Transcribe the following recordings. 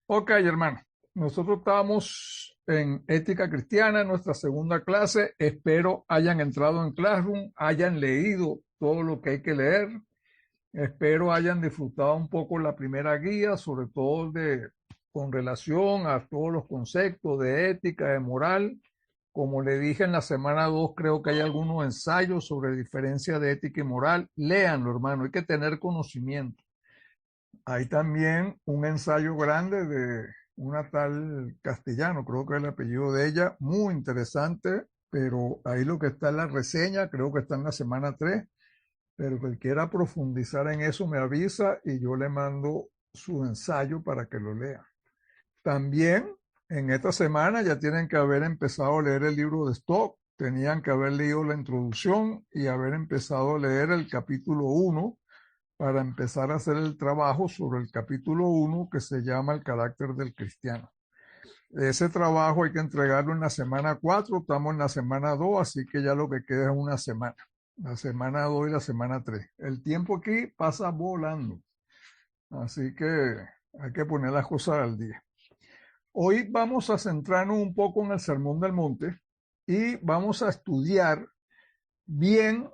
Ok, hermano. Nosotros estamos en ética cristiana, nuestra segunda clase. Espero hayan entrado en Classroom, hayan leído todo lo que hay que leer. Espero hayan disfrutado un poco la primera guía, sobre todo con relación a todos los conceptos de ética, de moral. Como le dije en la semana 2, creo que hay algunos ensayos sobre diferencia de ética y moral. Léanlo, hermano, hay que tener conocimiento. Hay también un ensayo grande de una tal Castellano, creo que es el apellido de ella, muy interesante, pero ahí lo que está en la reseña, creo que está en la semana 3, pero que quiera profundizar en eso me avisa y yo le mando su ensayo para que lo lea. También en esta semana ya tienen que haber empezado a leer el libro de Stock, tenían que haber leído la introducción y haber empezado a leer el capítulo 1 para empezar a hacer el trabajo sobre el capítulo 1 que se llama el carácter del cristiano. Ese trabajo hay que entregarlo en la semana 4, estamos en la semana 2, así que ya lo que queda es una semana. La semana 2 y la semana 3. El tiempo aquí pasa volando, así que hay que poner las cosas al día. Hoy vamos a centrarnos un poco en el Sermón del Monte y vamos a estudiar bien,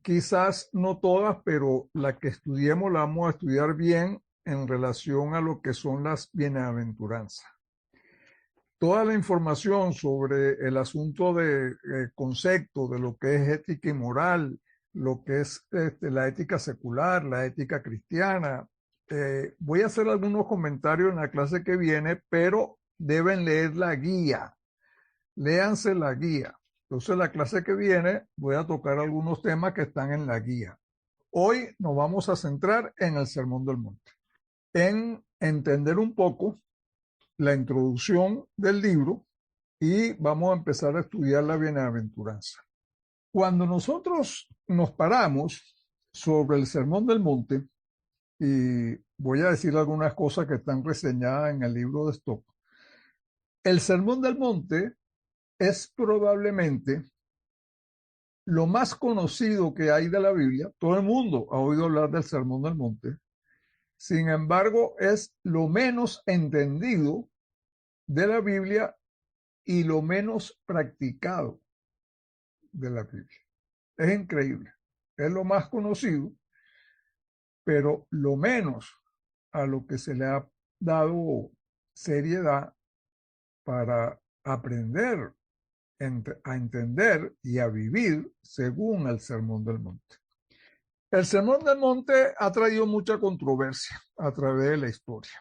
quizás no todas, pero la que estudiemos la vamos a estudiar bien en relación a lo que son las bienaventuranzas. Toda la información sobre el asunto de concepto de lo que es ética y moral, lo que es la ética secular, la ética cristiana. Voy a hacer algunos comentarios en la clase que viene, pero deben leer la guía. Léanse la guía. Entonces, la clase que viene voy a tocar algunos temas que están en la guía. Hoy nos vamos a centrar en el Sermón del Monte, en entender un poco la introducción del libro y vamos a empezar a estudiar la bienaventuranza. Cuando nosotros nos paramos sobre el Sermón del Monte, y voy a decir algunas cosas que están reseñadas en el libro de Stock, el Sermón del Monte es probablemente lo más conocido que hay de la Biblia. Todo el mundo ha oído hablar del Sermón del Monte. Sin embargo, es lo menos entendido de la Biblia y lo menos practicado de la Biblia. Es increíble. Es lo más conocido, pero lo menos a lo que se le ha dado seriedad para aprender a entender y a vivir según el Sermón del Monte. El Sermón del Monte ha traído mucha controversia a través de la historia.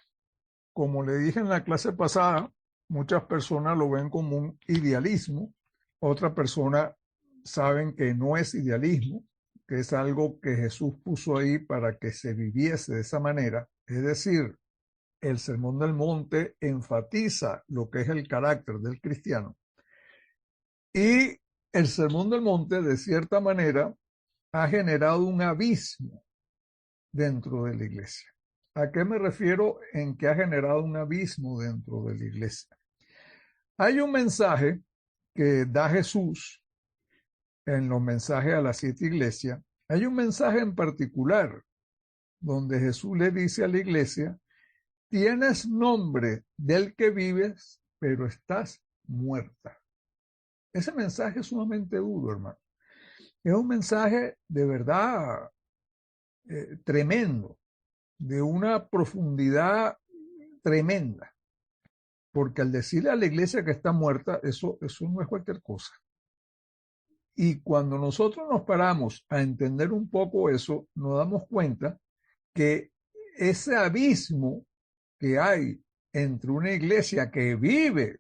Como le dije en la clase pasada, muchas personas lo ven como un idealismo, otras personas saben que no es idealismo, que es algo que Jesús puso ahí para que se viviese de esa manera. Es decir, el Sermón del Monte enfatiza lo que es el carácter del cristiano. Y el Sermón del Monte, de cierta manera, ha generado un abismo dentro de la iglesia. ¿A qué me refiero en que ha generado un abismo dentro de la iglesia? Hay un mensaje que da Jesús en los mensajes a las 7 iglesias. Hay un mensaje en particular donde Jesús le dice a la iglesia, tienes nombre del que vives, pero estás muerta. Ese mensaje es sumamente duro, hermano. Es un mensaje de verdad tremendo, de una profundidad tremenda, porque al decirle a la iglesia que está muerta, eso no es cualquier cosa. Y cuando nosotros nos paramos a entender un poco eso, nos damos cuenta que ese abismo que hay entre una iglesia que vive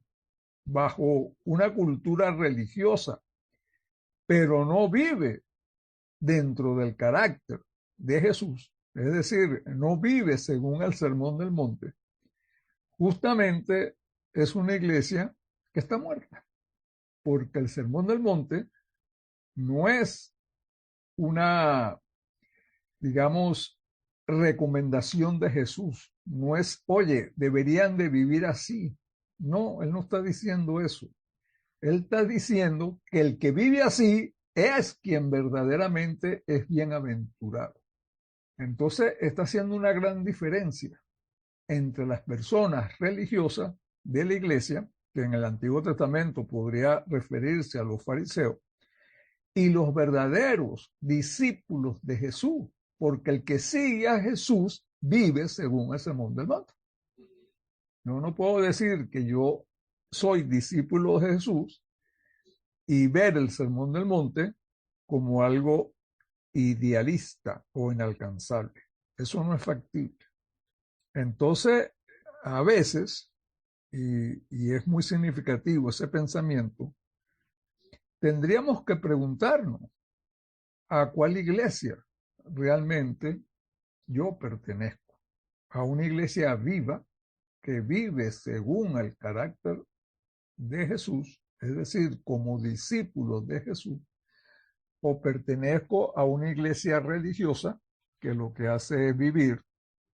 bajo una cultura religiosa, pero no vive dentro del carácter de Jesús, es decir, no vive según el Sermón del Monte, justamente es una iglesia que está muerta, porque el Sermón del Monte no es una, digamos, recomendación de Jesús, no es, oye, deberían de vivir así. No, él no está diciendo eso. Él está diciendo que el que vive así es quien verdaderamente es bienaventurado. Entonces está haciendo una gran diferencia. entre las personas religiosas de la iglesia, que en el Antiguo Testamento podría referirse a los fariseos, y los verdaderos discípulos de Jesús, porque el que sigue a Jesús vive según el sermón del monte. No puedo decir que yo soy discípulo de Jesús y ver el sermón del monte como algo idealista o inalcanzable. Eso no es factible. Entonces, a veces, y es muy significativo ese pensamiento, tendríamos que preguntarnos a cuál iglesia realmente yo pertenezco. A una iglesia viva que vive según el carácter de Jesús, es decir, como discípulo de Jesús, o pertenezco a una iglesia religiosa que lo que hace es vivir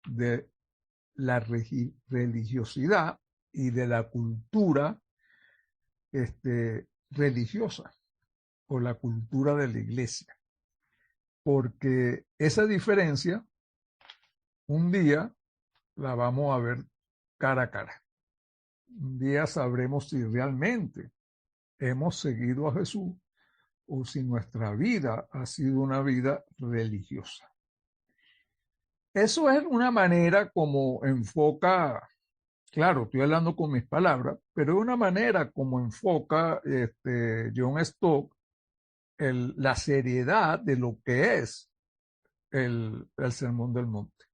de la religiosidad y de la cultura religiosa o la cultura de la iglesia. Porque esa diferencia un día la vamos a ver cara a cara. Un día sabremos si realmente hemos seguido a Jesús o si nuestra vida ha sido una vida religiosa. Eso es una manera como enfoca, claro, estoy hablando con mis palabras, pero es una manera como enfoca John Stott la seriedad de lo que es el Sermón del Monte.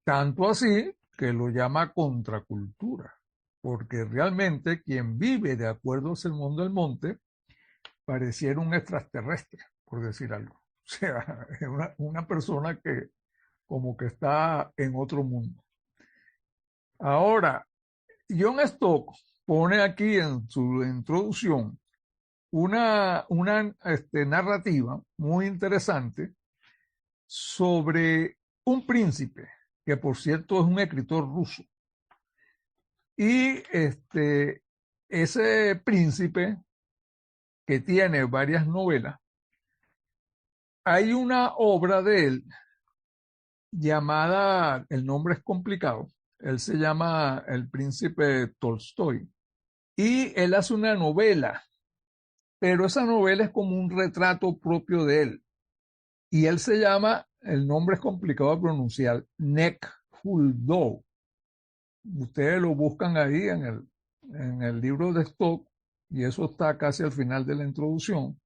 Tanto así que lo llama contracultura, porque realmente quien vive de acuerdo al Sermón del Monte pareciera un extraterrestre, por decir algo. O sea, es una persona que como que está en otro mundo. Ahora, John Stott pone aquí en su introducción una narrativa muy interesante sobre un príncipe, que por cierto es un escritor ruso. Y ese príncipe, que tiene varias novelas, hay una obra de él llamada, el nombre es complicado, él se llama El Príncipe Tolstoy, y él hace una novela, pero esa novela es como un retrato propio de él, y él se llama, el nombre es complicado de pronunciar, Nekhludoff. Ustedes lo buscan ahí en el libro de Stock, y eso está casi al final de la introducción.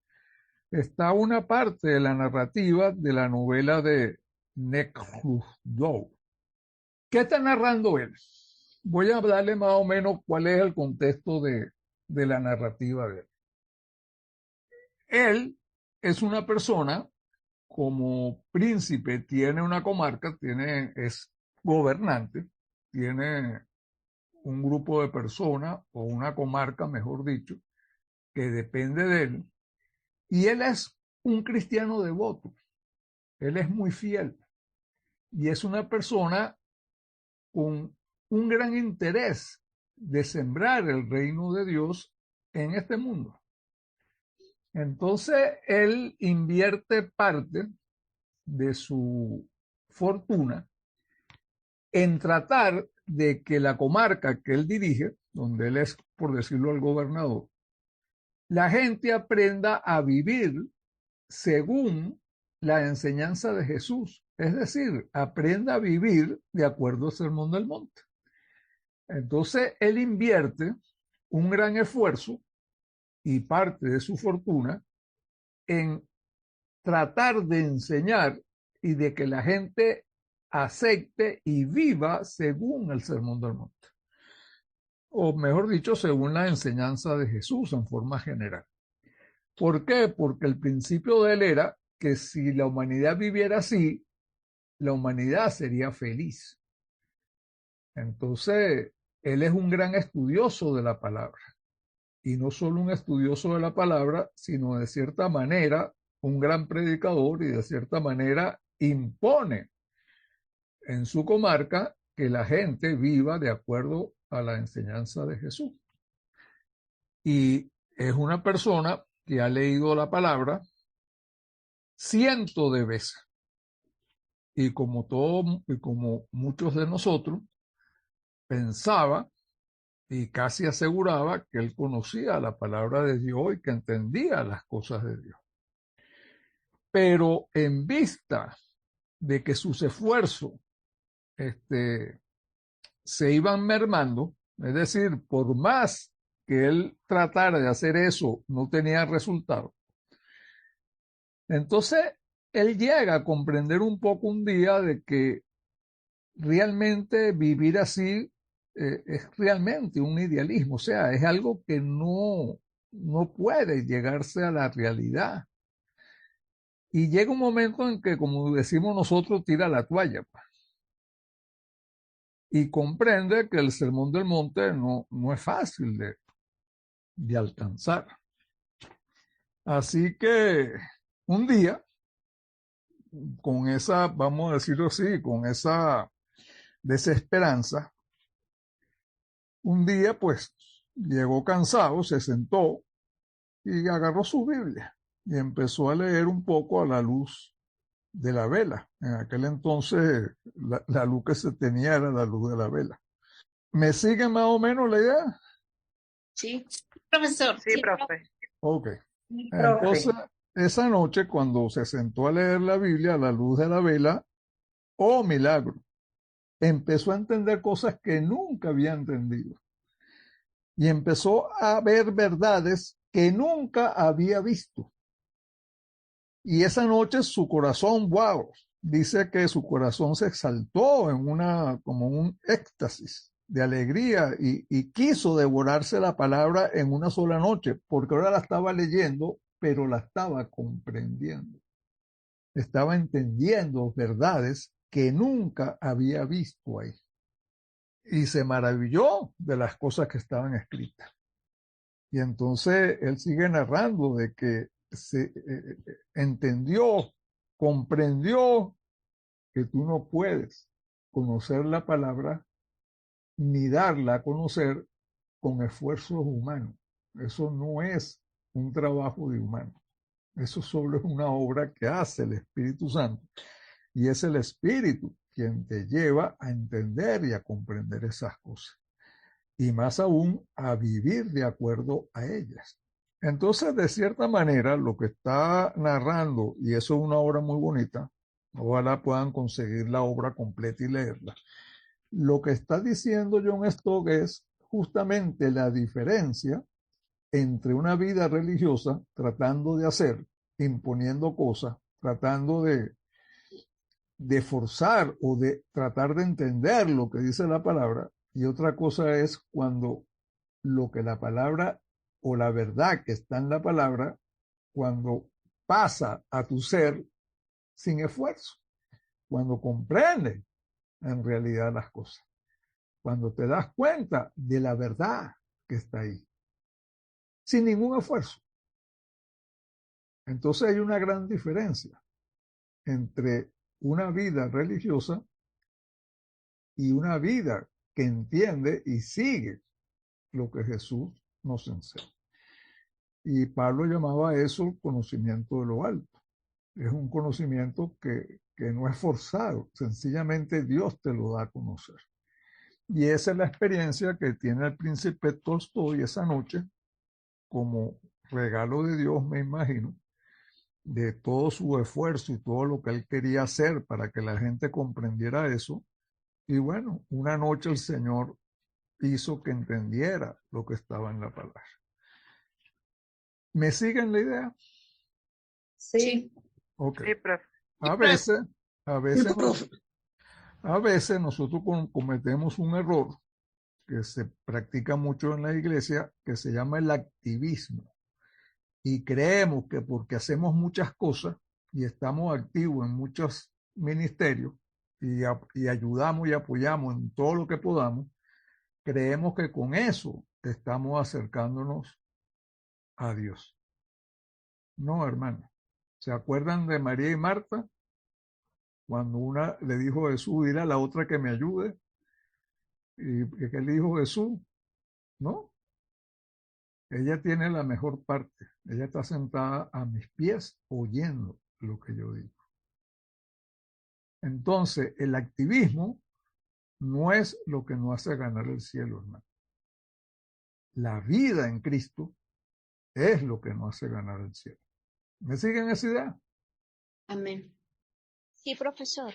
Está una parte de la narrativa de la novela de Nekhludoff. ¿Qué está narrando él? Voy a darle más o menos cuál es el contexto de la narrativa de él. Él es una persona, como príncipe, tiene una comarca, es gobernante, tiene un grupo de personas, o una comarca, mejor dicho, que depende de él, y él es un cristiano devoto, él es muy fiel, y es una persona con un gran interés de sembrar el reino de Dios en este mundo. Entonces, él invierte parte de su fortuna en tratar de que la comarca que él dirige, donde él es, por decirlo, el gobernador, la gente aprenda a vivir según la enseñanza de Jesús. Es decir, aprenda a vivir de acuerdo al Sermón del Monte. Entonces, él invierte un gran esfuerzo y parte de su fortuna en tratar de enseñar y de que la gente acepte y viva según el Sermón del Monte. O mejor dicho, según la enseñanza de Jesús en forma general. ¿Por qué? Porque el principio de él era que si la humanidad viviera así, la humanidad sería feliz. Entonces, él es un gran estudioso de la palabra. Y no solo un estudioso de la palabra, sino de cierta manera un gran predicador, y de cierta manera impone en su comarca que la gente viva de acuerdo a la enseñanza de Jesús. Y es una persona que ha leído la palabra cientos de veces. Y como muchos de nosotros, pensaba y casi aseguraba que él conocía la palabra de Dios y que entendía las cosas de Dios. Pero en vista de que sus esfuerzos se iban mermando, es decir, por más que él tratara de hacer eso, no tenía resultado. Entonces, él llega a comprender un poco un día de que realmente vivir así es realmente un idealismo, o sea, es algo que no puede llegarse a la realidad. Y llega un momento en que, como decimos nosotros, tira la toalla, pues, y comprende que el sermón del monte no es fácil de alcanzar. Así que un día, con esa, vamos a decirlo así, con esa desesperanza, un día pues llegó cansado, se sentó y agarró su Biblia y empezó a leer un poco a la luz de la vela. En aquel entonces la luz que se tenía era la luz de la vela. ¿Me sigue más o menos la idea? Sí, profesor. Sí, profe. Ok. Sí, Entonces, profe. esa noche, cuando se sentó a leer la Biblia a la luz de la vela, oh milagro, empezó a entender cosas que nunca había entendido y empezó a ver verdades que nunca había visto. Y esa noche su corazón, wow, dice que su corazón se exaltó en como un éxtasis de alegría y quiso devorarse la palabra en una sola noche, porque ahora la estaba leyendo, pero la estaba comprendiendo. Estaba entendiendo verdades que nunca había visto ahí. Y se maravilló de las cosas que estaban escritas. Y entonces él sigue narrando de que se entendió, comprendió que tú no puedes conocer la palabra ni darla a conocer con esfuerzos humanos. Eso no es un trabajo de humano. Eso solo es una obra que hace el Espíritu Santo. Y es el Espíritu quien te lleva a entender y a comprender esas cosas. Y más aún a vivir de acuerdo a ellas. Entonces, de cierta manera, lo que está narrando, y eso es una obra muy bonita, ojalá puedan conseguir la obra completa y leerla, lo que está diciendo John Stott es justamente la diferencia entre una vida religiosa tratando de hacer, imponiendo cosas, tratando de forzar o de tratar de entender lo que dice la palabra, y otra cosa es cuando lo que la palabra o la verdad que está en la palabra, cuando pasa a tu ser sin esfuerzo, cuando comprendes en realidad las cosas, cuando te das cuenta de la verdad que está ahí, sin ningún esfuerzo. Entonces hay una gran diferencia entre una vida religiosa y una vida que entiende y sigue lo que Jesús nos enseña. Y Pablo llamaba eso conocimiento de lo alto. Es un conocimiento que no es forzado, sencillamente Dios te lo da a conocer. Y esa es la experiencia que tiene el príncipe Tolstoy esa noche, como regalo de Dios, me imagino, de todo su esfuerzo y todo lo que él quería hacer para que la gente comprendiera eso. Y bueno, una noche el Señor hizo que entendiera lo que estaba en la palabra. ¿Me siguen la idea? Sí. Ok. Sí, profe. A veces, a veces, a veces nosotros cometemos un error que se practica mucho en la iglesia, que se llama el activismo. Y creemos que porque hacemos muchas cosas y estamos activos en muchos ministerios y ayudamos y apoyamos en todo lo que podamos, creemos que con eso estamos acercándonos a Dios. No, hermano. ¿Se acuerdan de María y Marta? Cuando una le dijo a Jesús, dile a la otra que me ayude. ¿Y qué le dijo Jesús? No, ella tiene la mejor parte. Ella está sentada a mis pies oyendo lo que yo digo. Entonces, el activismo no es lo que nos hace ganar el cielo, hermano. La vida en Cristo es lo que nos hace ganar el cielo. ¿Me siguen esa idea? Amén. Sí, profesor.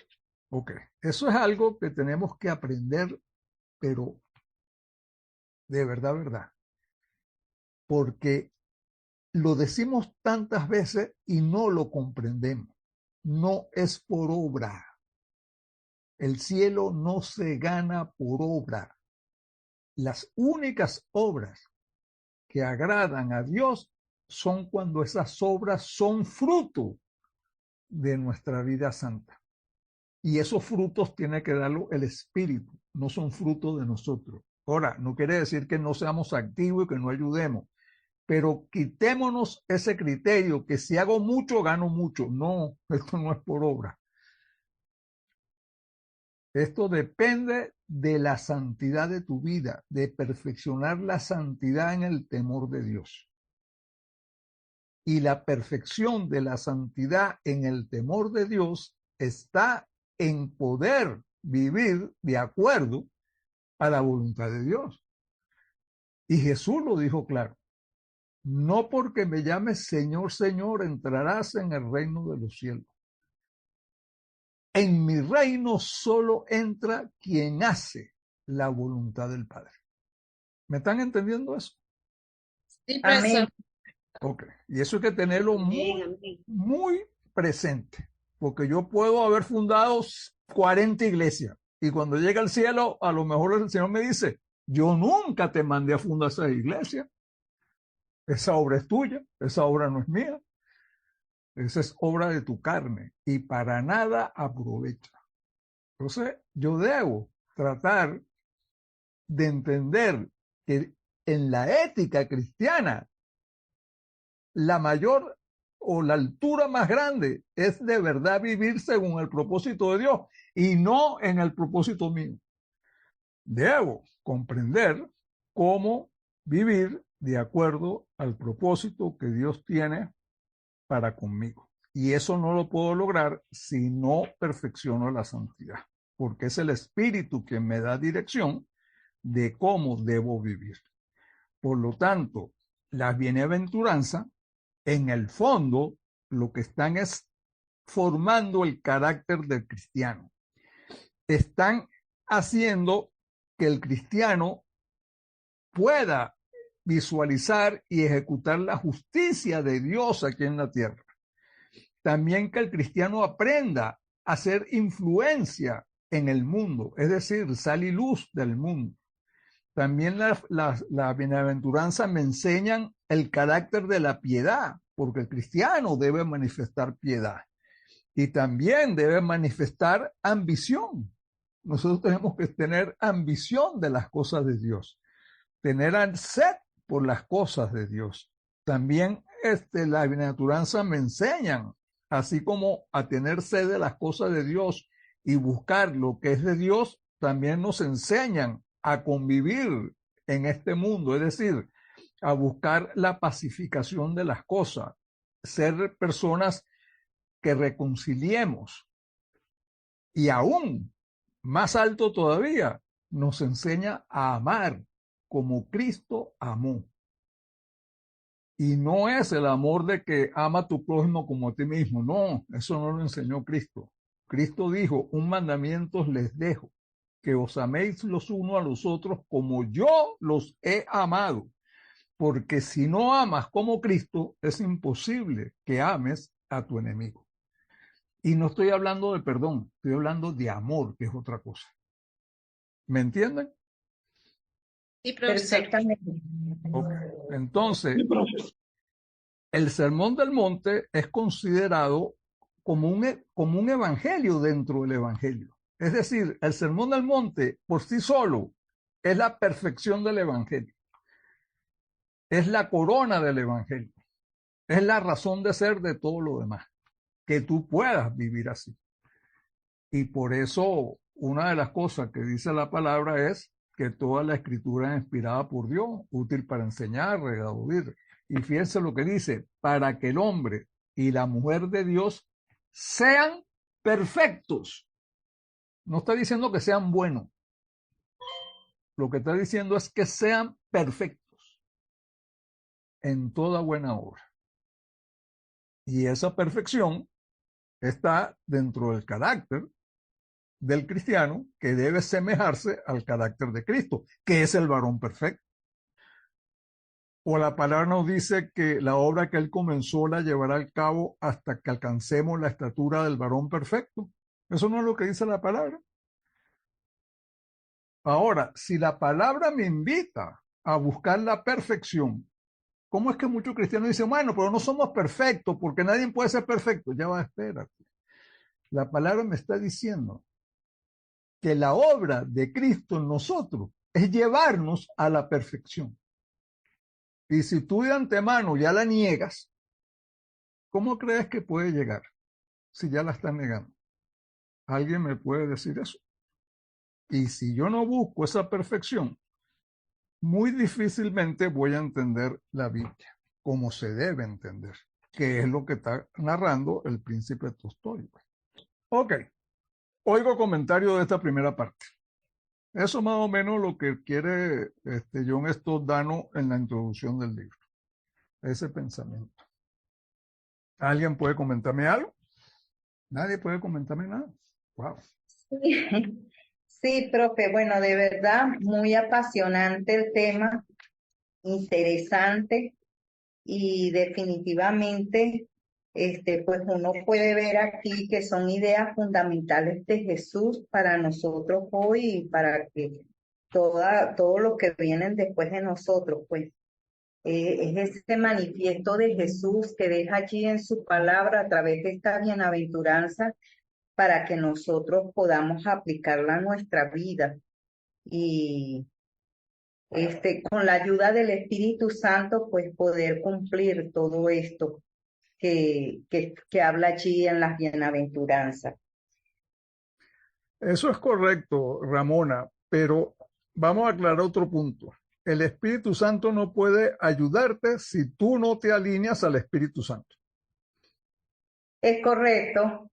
Ok, eso es algo que tenemos que aprender, pero de verdad, verdad. Porque lo decimos tantas veces y no lo comprendemos. No es por obra. El cielo no se gana por obra. Las únicas obras que agradan a Dios son cuando esas obras son fruto de nuestra vida santa. Y esos frutos tiene que darlo el Espíritu, no son frutos de nosotros. Ahora, no quiere decir que no seamos activos y que no ayudemos, pero quitémonos ese criterio que si hago mucho, gano mucho. No, esto no es por obra. Esto depende de la santidad de tu vida, de perfeccionar la santidad en el temor de Dios. Y la perfección de la santidad en el temor de Dios está en poder vivir de acuerdo a la voluntad de Dios. Y Jesús lo dijo claro. No porque me llames Señor, Señor, entrarás en el reino de los cielos. En mi reino solo entra quien hace la voluntad del Padre. ¿Me están entendiendo eso? Sí, profesor. Ok, y eso hay que tenerlo muy presente, porque yo puedo haber fundado 40 iglesias y cuando llega al cielo, a lo mejor el Señor me dice, yo nunca te mandé a fundar esa iglesia, esa obra es tuya, esa obra no es mía, esa es obra de tu carne y para nada aprovecha. Entonces, yo debo tratar de entender que en la ética cristiana, la mayor o la altura más grande es de verdad vivir según el propósito de Dios y no en el propósito mío. Debo comprender cómo vivir de acuerdo al propósito que Dios tiene para conmigo. Y eso no lo puedo lograr si no perfecciono la santidad, porque es el Espíritu quien me da dirección de cómo debo vivir. Por lo tanto, la bienaventuranza, en el fondo, lo que están es formando el carácter del cristiano. Están haciendo que el cristiano pueda visualizar y ejecutar la justicia de Dios aquí en la tierra. También que el cristiano aprenda a hacer influencia en el mundo, es decir, sal y luz del mundo. También la bienaventuranza me enseñan el carácter de la piedad, porque el cristiano debe manifestar piedad y también debe manifestar ambición. Nosotros tenemos que tener ambición de las cosas de Dios, tener sed por las cosas de Dios. También la bienaventuranza me enseñan, así como a tener sed de las cosas de Dios y buscar lo que es de Dios, también nos enseñan a convivir en este mundo, es decir, a buscar la pacificación de las cosas, ser personas que reconciliemos. Y aún más alto todavía, nos enseña a amar como Cristo amó. Y no es el amor de que ama a tu prójimo como a ti mismo, no, eso no lo enseñó Cristo. Cristo dijo, un mandamiento les dejo, que os améis los unos a los otros como yo los he amado. Porque si no amas como Cristo, es imposible que ames a tu enemigo. Y no estoy hablando de perdón, estoy hablando de amor, que es otra cosa. ¿Me entienden? Sí, profesor. Perfectamente. Okay. Entonces, el Sermón del Monte es considerado como un evangelio dentro del evangelio. Es decir, el Sermón del Monte por sí solo es la perfección del evangelio. Es la corona del evangelio. Es la razón de ser de todo lo demás. Que tú puedas vivir así. Y por eso una de las cosas que dice la palabra es que toda la escritura es inspirada por Dios, útil para enseñar, redarguir. Y fíjense lo que dice, para que el hombre y la mujer de Dios sean perfectos. No está diciendo que sean buenos, lo que está diciendo es que sean perfectos en toda buena obra. Y esa perfección está dentro del carácter del cristiano, que debe semejarse al carácter de Cristo, que es el varón perfecto. O la palabra nos dice que la obra que él comenzó la llevará al cabo hasta que alcancemos la estatura del varón perfecto. Eso no es lo que dice la palabra. Ahora, si la palabra me invita a buscar la perfección, ¿cómo es que muchos cristianos dicen, bueno, pero no somos perfectos porque nadie puede ser perfecto? Ya va, espérate. La palabra me está diciendo que la obra de Cristo en nosotros es llevarnos a la perfección. Y si tú de antemano ya la niegas, ¿cómo crees que puede llegar si ya la estás negando? ¿Alguien me puede decir eso? Y si yo no busco esa perfección, muy difícilmente voy a entender la Biblia como se debe entender, que es lo que está narrando el príncipe Tolstói. Ok, oigo comentario de esta primera parte. Eso más o menos lo que quiere John Stott darnos en la introducción del libro. Ese pensamiento. ¿Alguien puede comentarme algo? Nadie puede comentarme nada. Wow. Sí, sí, profe, bueno, de verdad, muy apasionante el tema, interesante y definitivamente, pues uno puede ver aquí que son ideas fundamentales de Jesús para nosotros hoy y para que todo lo que vienen después de nosotros, pues es ese manifiesto de Jesús que deja allí en su palabra a través de esta bienaventuranza para que nosotros podamos aplicarla a nuestra vida y con la ayuda del Espíritu Santo, pues poder cumplir todo esto que habla allí en las bienaventuranzas. Eso es correcto, Ramona, pero vamos a aclarar otro punto. El Espíritu Santo no puede ayudarte si tú no te alineas al Espíritu Santo. Es correcto.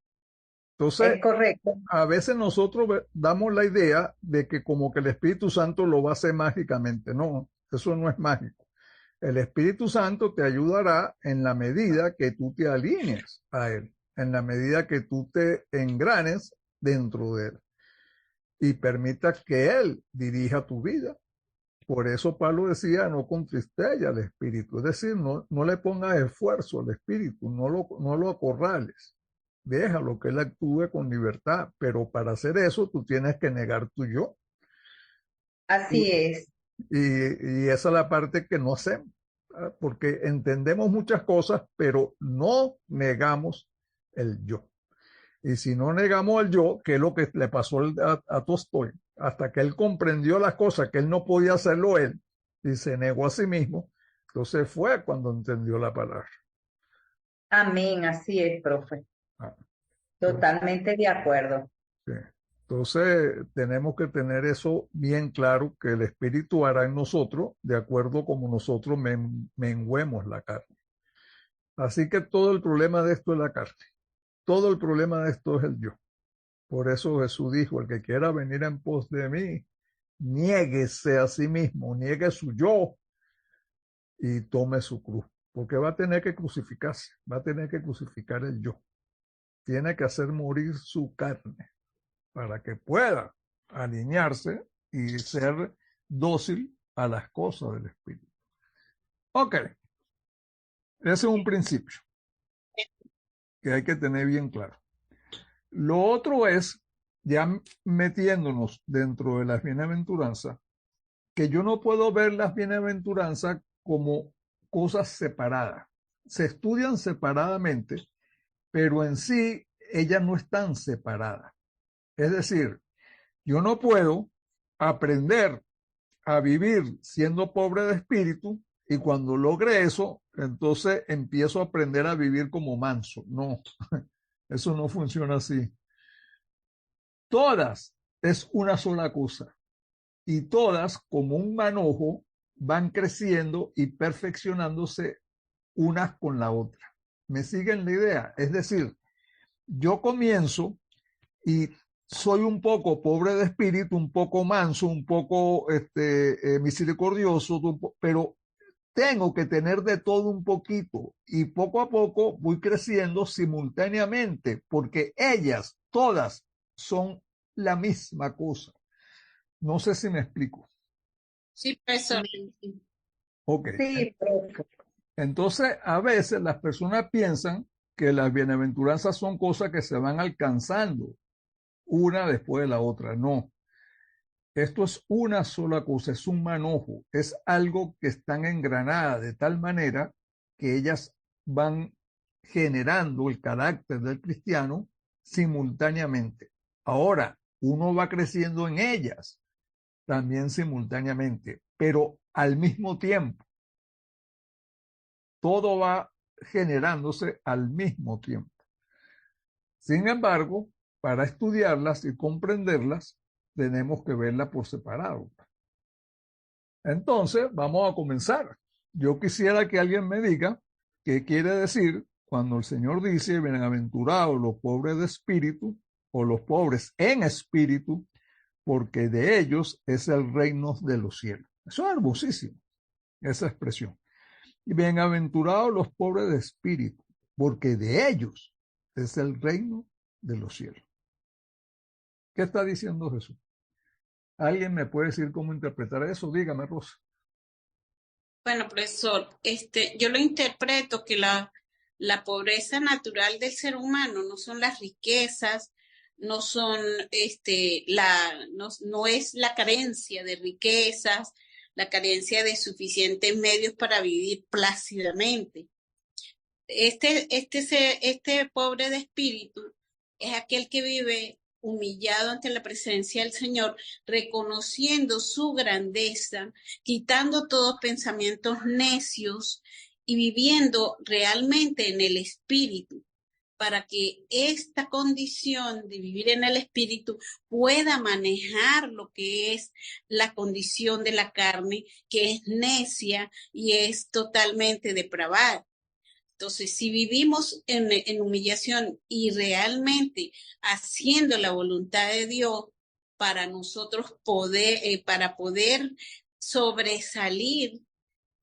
Entonces, es correcto. A veces nosotros damos la idea de que como que el Espíritu Santo lo va a hacer mágicamente. No, eso no es mágico. El Espíritu Santo te ayudará en la medida que tú te alinees a Él, en la medida que tú te engranes dentro de Él y permitas que Él dirija tu vida. Por eso Pablo decía, no contristella al Espíritu, es decir, no le pongas esfuerzo al Espíritu, no lo acorrales, déjalo que Él actúe con libertad, pero para hacer eso tú tienes que negar tu yo. Así es. Y esa es la parte que no hacemos, porque entendemos muchas cosas, pero no negamos el yo. Y si no negamos el yo, que es lo que le pasó a Tolstói, hasta que él comprendió las cosas, que él no podía hacerlo él, y se negó a sí mismo, entonces fue cuando entendió la palabra. Amén, así es, profe. Totalmente de acuerdo. Sí. Entonces tenemos que tener eso bien claro, que el Espíritu hará en nosotros de acuerdo como nosotros menguemos la carne. Así que todo el problema de esto es la carne. Todo el problema de esto es el yo. Por eso Jesús dijo, el que quiera venir en pos de mí, niéguese a sí mismo, niegue su yo y tome su cruz. Porque va a tener que crucificarse, va a tener que crucificar el yo. Tiene que hacer morir su carne para que pueda alinearse y ser dócil a las cosas del Espíritu. Ok, ese es un principio que hay que tener bien claro. Lo otro es, ya metiéndonos dentro de las bienaventuranzas, que yo no puedo ver las bienaventuranzas como cosas separadas. Se estudian separadamente, pero en sí ellas no están separadas. Es decir, yo no puedo aprender a vivir siendo pobre de espíritu y cuando logre eso, entonces empiezo a aprender a vivir como manso. No, eso no funciona así. Todas es una sola cosa y todas como un manojo van creciendo y perfeccionándose unas con la otra. ¿Me siguen la idea? Es decir, yo comienzo y soy un poco pobre de espíritu, un poco manso, un poco misericordioso, pero tengo que tener de todo un poquito y poco a poco voy creciendo simultáneamente porque ellas todas son la misma cosa. No sé si me explico. Sí, profesor. Ok. Sí, profe. Entonces, a veces las personas piensan que las bienaventuranzas son cosas que se van alcanzando una después de la otra. No. Esto es una sola cosa, es un manojo, es algo que están engranadas de tal manera que ellas van generando el carácter del cristiano simultáneamente. Ahora, uno va creciendo en ellas también simultáneamente, pero al mismo tiempo. Todo va generándose al mismo tiempo. Sin embargo, para estudiarlas y comprenderlas, tenemos que verlas por separado. Entonces, vamos a comenzar. Yo quisiera que alguien me diga qué quiere decir cuando el Señor dice, bienaventurados los pobres de espíritu o los pobres en espíritu, porque de ellos es el reino de los cielos. Eso es hermosísimo, esa expresión. Y bienaventurados los pobres de espíritu, porque de ellos es el reino de los cielos. ¿Qué está diciendo Jesús? ¿Alguien me puede decir cómo interpretar eso? Dígame, Rosa. Bueno, profesor, yo lo interpreto que la pobreza natural del ser humano no son las riquezas, no son no es la carencia de riquezas, la carencia de suficientes medios para vivir plácidamente. Este pobre de espíritu es aquel que vive humillado ante la presencia del Señor, reconociendo su grandeza, quitando todos pensamientos necios y viviendo realmente en el espíritu, para que esta condición de vivir en el espíritu pueda manejar lo que es la condición de la carne, que es necia y es totalmente depravada. Entonces, si vivimos en humillación y realmente haciendo la voluntad de Dios para nosotros para poder sobresalir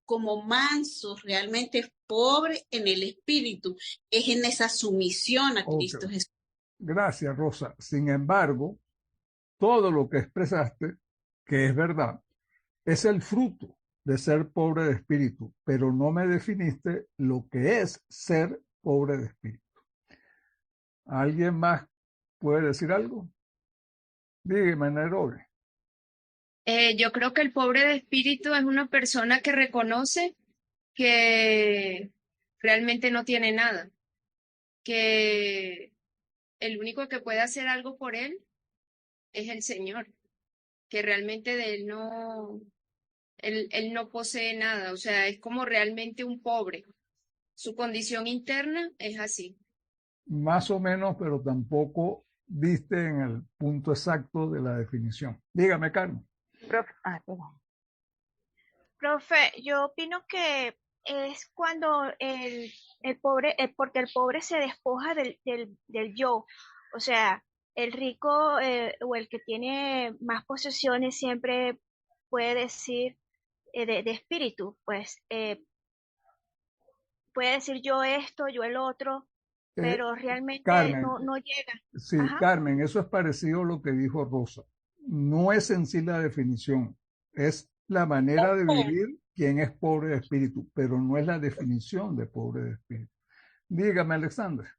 como mansos, realmente pobres en el espíritu, es en esa sumisión a Cristo Jesús. Gracias, Rosa. Sin embargo, todo lo que expresaste, que es verdad, es el fruto de ser pobre de espíritu, pero no me definiste lo que es ser pobre de espíritu. ¿Alguien más puede decir algo? Dígame, Nairobi. Yo creo que el pobre de espíritu es una persona que reconoce que realmente no tiene nada, que el único que puede hacer algo por él es el Señor, que realmente de él no posee nada, o sea, es como realmente un pobre. Su condición interna es así. Más o menos, pero tampoco diste en el punto exacto de la definición. Dígame, Carmen. Profe, yo opino que es cuando el pobre, porque el pobre se despoja del yo. O sea, el rico o el que tiene más posesiones siempre puede decir de espíritu, pues puede decir yo esto, yo el otro, pero realmente Carmen, no llega. sí, Ajá. Carmen, eso es parecido a lo que dijo Rosa. No es en sí la definición, es la manera de vivir quien es pobre de espíritu, pero no es la definición de pobre de espíritu. Dígame, Alexandra.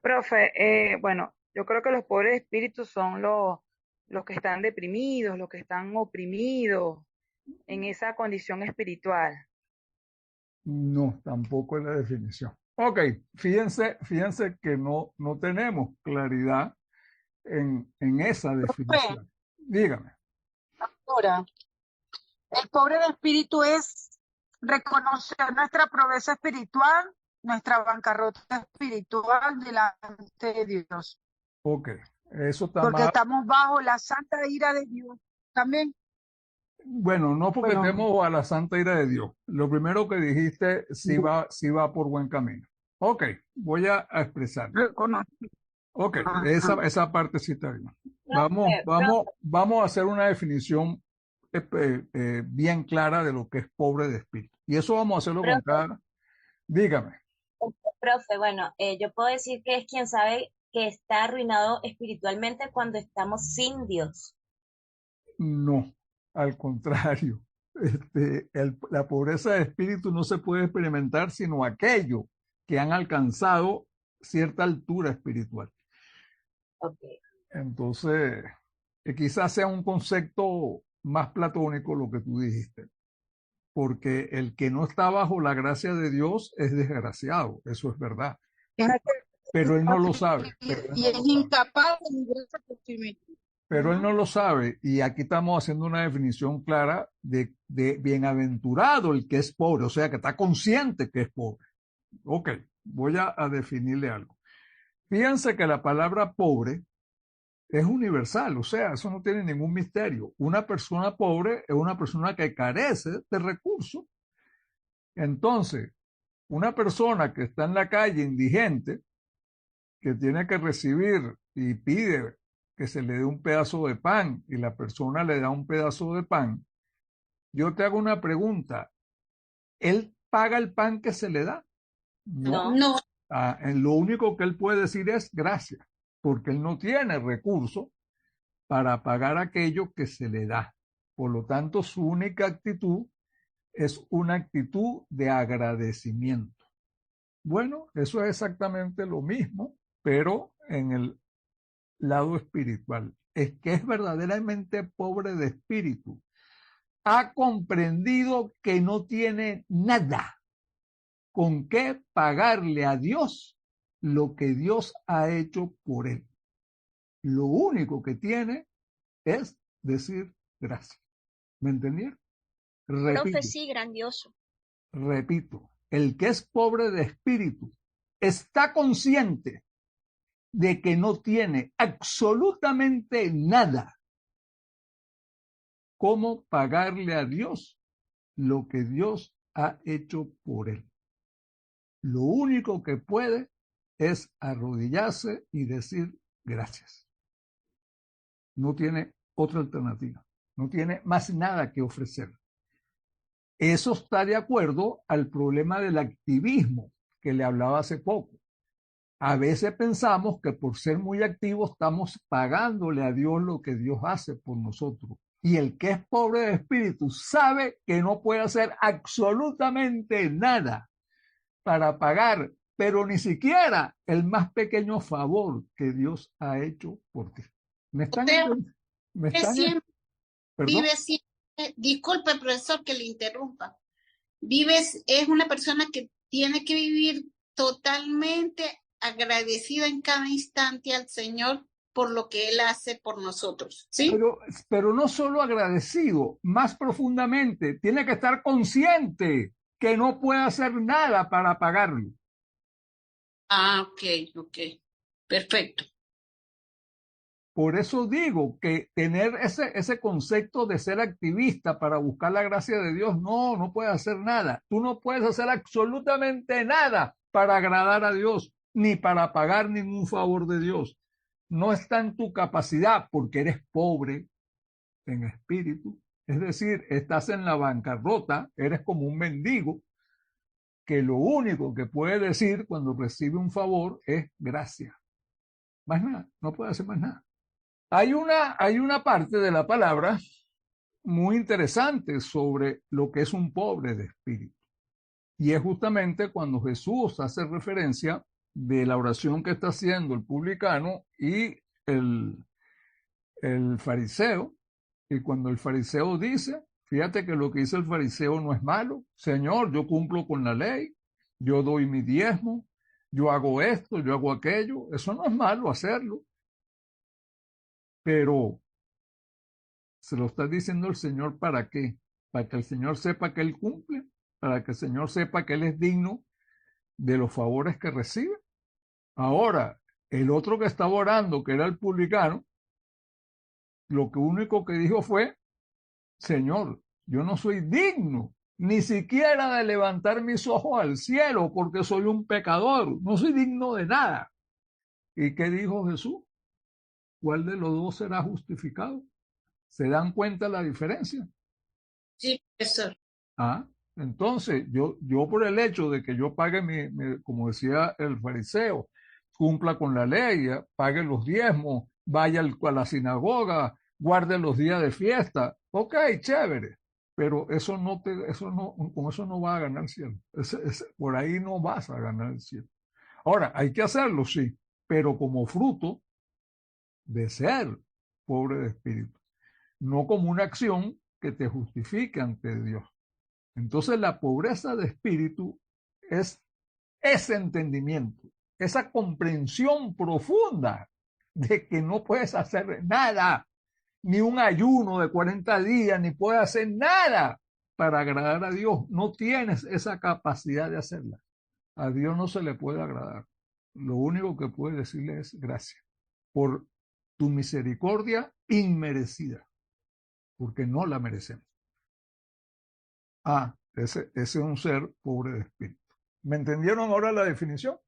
Profe, bueno, yo creo que los pobres de espíritu son los que están deprimidos, los que están oprimidos en esa condición espiritual. No, tampoco es la definición. Ok, fíjense que no tenemos claridad en esa definición. Dígame. Ahora, el pobre de espíritu es reconocer nuestra pobreza espiritual, nuestra bancarrota espiritual delante de Dios. Ok, eso está Porque mal. estamos bajo la santa ira de Dios también. Bueno, no porque Bueno. estemos a la santa ira de Dios. Lo primero que dijiste sí va por buen camino. Ok, voy a expresar. Reconoce. Ok, Ajá. esa parte sí está bien. Profe, Vamos a hacer una definición bien clara de lo que es pobre de espíritu. Y eso vamos a hacerlo con profe, cada... Dígame, profe, bueno, yo puedo decir que es quien sabe que está arruinado espiritualmente cuando estamos sin Dios. no, al contrario. La pobreza de espíritu no se puede experimentar sino aquellos que han alcanzado cierta altura espiritual. Ok. Entonces, quizás sea un concepto más platónico lo que tú dijiste, porque el que no está bajo la gracia de Dios es desgraciado, eso es verdad, Es pero él no lo sabe, y es incapaz de librarse por sí mismo. pero él no lo sabe, y aquí estamos haciendo una definición clara de bienaventurado el que es pobre, o sea, que está consciente que es pobre. Ok, voy a definirle algo. Fíjense que la palabra pobre es universal, o sea, eso no tiene ningún misterio. Una persona pobre es una persona que carece de recursos. Entonces, una persona que está en la calle indigente, que tiene que recibir y pide que se le dé un pedazo de pan y la persona le da un pedazo de pan, yo te hago una pregunta. ¿Él paga el pan que se le da? No. No. No, Lo único que él puede decir es gracias, porque él no tiene recursos para pagar aquello que se le da. Por lo tanto, su única actitud es una actitud de agradecimiento. Bueno, eso es exactamente lo mismo, pero en el lado espiritual. Es que es verdaderamente pobre de espíritu. Ha comprendido que no tiene nada con qué pagarle a Dios lo que Dios ha hecho por él. Lo único que tiene es decir gracias. ¿Me entendieron? Profe, Repito, sí, grandioso. repito, el que es pobre de espíritu está consciente de que no tiene absolutamente nada cómo pagarle a Dios lo que Dios ha hecho por él. Lo único que puede es arrodillarse y decir gracias. No tiene otra alternativa, no tiene más nada que ofrecer. Eso está de acuerdo al problema del activismo que le hablaba hace poco. A veces pensamos que por ser muy activos estamos pagándole a Dios lo que Dios hace por nosotros. Y el que es pobre de espíritu sabe que no puede hacer absolutamente nada para pagar, pero ni siquiera el más pequeño favor que Dios ha hecho por ti. ¿Me están entendiendo? ¿Me están? siempre, ¿Perdón? vive siempre, disculpe profesor que le interrumpa, es una persona que tiene que vivir totalmente agradecida en cada instante al Señor por lo que Él hace por nosotros, ¿sí? Pero no solo agradecido, más profundamente, tiene que estar consciente que no puede hacer nada para pagarlo. Ah, ok, perfecto. Por eso digo que tener ese concepto de ser activista para buscar la gracia de Dios, no puedes hacer nada. Tú no puedes hacer absolutamente nada para agradar a Dios, ni para pagar ningún favor de Dios. No está en tu capacidad porque eres pobre en espíritu. Es decir, estás en la bancarrota, eres como un mendigo que lo único que puede decir cuando recibe un favor es gracias. Más nada, no puede hacer más nada. Hay una parte de la palabra muy interesante sobre lo que es un pobre de espíritu. Y es justamente cuando Jesús hace referencia de la oración que está haciendo el publicano y el fariseo. Y cuando el fariseo dice, fíjate que lo que dice el fariseo no es malo. Señor, yo cumplo con la ley, yo doy mi diezmo, yo hago esto, yo hago aquello. Eso no es malo hacerlo. Pero se lo está diciendo el Señor ¿para qué? Para que el Señor sepa que Él cumple, para que el Señor sepa que Él es digno de los favores que recibe. Ahora, el otro que estaba orando, que era el publicano, lo único que dijo fue, Señor, yo no soy digno ni siquiera de levantar mis ojos al cielo porque soy un pecador, no soy digno de nada. ¿Y qué dijo Jesús? ¿Cuál de los dos será justificado? ¿Se dan cuenta la diferencia? Sí, profesor. Ah, entonces yo por el hecho de que yo pague como decía el fariseo, cumpla con la ley, pague los diezmos, vaya a la sinagoga, guarde los días de fiesta, ok, chévere, pero con eso no va a ganar el cielo. Por ahí no vas a ganar el cielo. Ahora, hay que hacerlo, sí, pero como fruto de ser pobre de espíritu, no como una acción que te justifique ante Dios. Entonces la pobreza de espíritu es ese entendimiento, esa comprensión profunda de que no puedes hacer nada, ni un ayuno de 40 días, ni puedes hacer nada para agradar a Dios. No tienes esa capacidad de hacerla. A Dios no se le puede agradar. Lo único que puede decirle es gracias por tu misericordia inmerecida, porque no la merecemos. Ese es un ser pobre de espíritu. ¿Me entendieron ahora la definición?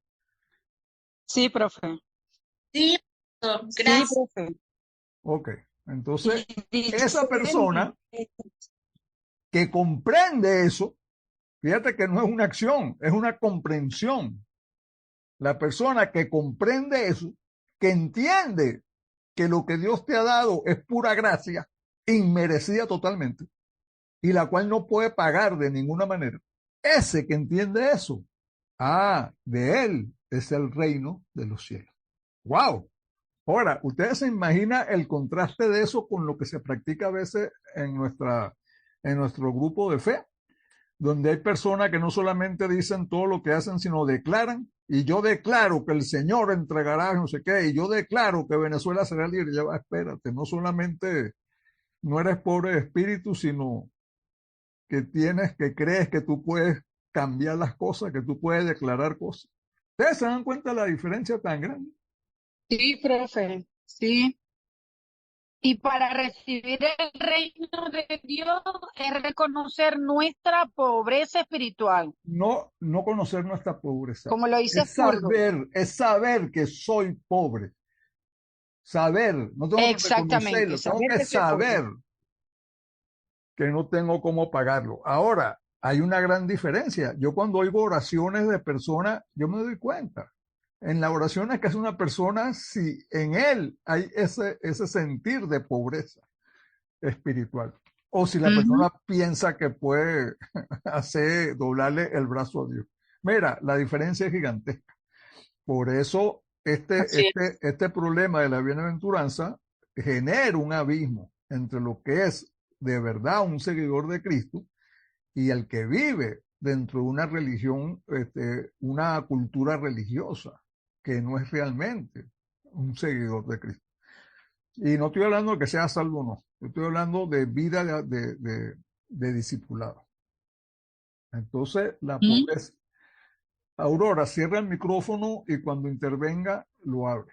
Sí, profe. Sí, profesor. Sí, Gracias. profe. Ok, entonces Y esa persona que comprende eso, fíjate que no es una acción, es una comprensión. La persona que comprende eso, que entiende que lo que Dios te ha dado es pura gracia, inmerecida totalmente, y la cual no puede pagar de ninguna manera. Ese que entiende eso, de él es el reino de los cielos. ¡Wow! Ahora, ustedes se imaginan el contraste de eso con lo que se practica a veces en nuestro grupo de fe, donde hay personas que no solamente dicen todo lo que hacen, sino declaran, y yo declaro que el Señor entregará no sé qué, y yo declaro que Venezuela será libre. Ya va, espérate, no solamente no eres pobre de espíritu, sino que crees que tú puedes cambiar las cosas, que tú puedes declarar cosas. ¿Ustedes se dan cuenta de la diferencia tan grande? sí, profe. Sí. Y para recibir el reino de Dios es reconocer nuestra pobreza espiritual, No conocer nuestra pobreza. como lo dice Fulgo. Es saber que soy pobre. Saber, no tengo que Exactamente, reconocerlo, tengo saber que que soy pobre. saber que no tengo cómo pagarlo. Ahora, hay una gran diferencia. Yo cuando oigo oraciones de personas, yo me doy cuenta. En la oración es que es una persona, si en él hay ese sentir de pobreza espiritual. O si la persona piensa que puede hacer doblarle el brazo a Dios. Mira, la diferencia es gigantesca. Por eso Así es. este problema de la bienaventuranza genera un abismo entre lo que es de verdad un seguidor de Cristo y el que vive dentro de una religión, una cultura religiosa, que no es realmente un seguidor de Cristo. Y no estoy hablando de que sea salvo o no, estoy hablando de vida de discipulado. Entonces, la pobreza. Aurora, cierra el micrófono y cuando intervenga lo abre,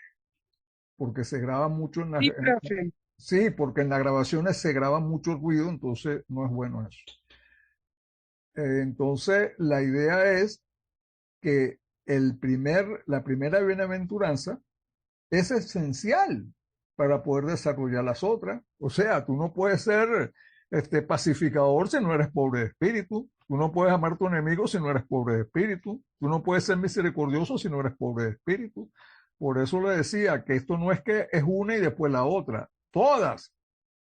porque se graba mucho Sí, profe. sí, porque en las grabaciones se graba mucho ruido, entonces no es bueno eso. Entonces, la idea es que la primera bienaventuranza es esencial para poder desarrollar las otras. O sea, tú no puedes ser pacificador si no eres pobre de espíritu. Tú no puedes amar a tu enemigo si no eres pobre de espíritu. Tú no puedes ser misericordioso si no eres pobre de espíritu. Por eso le decía que esto no es que es una y después la otra. Todas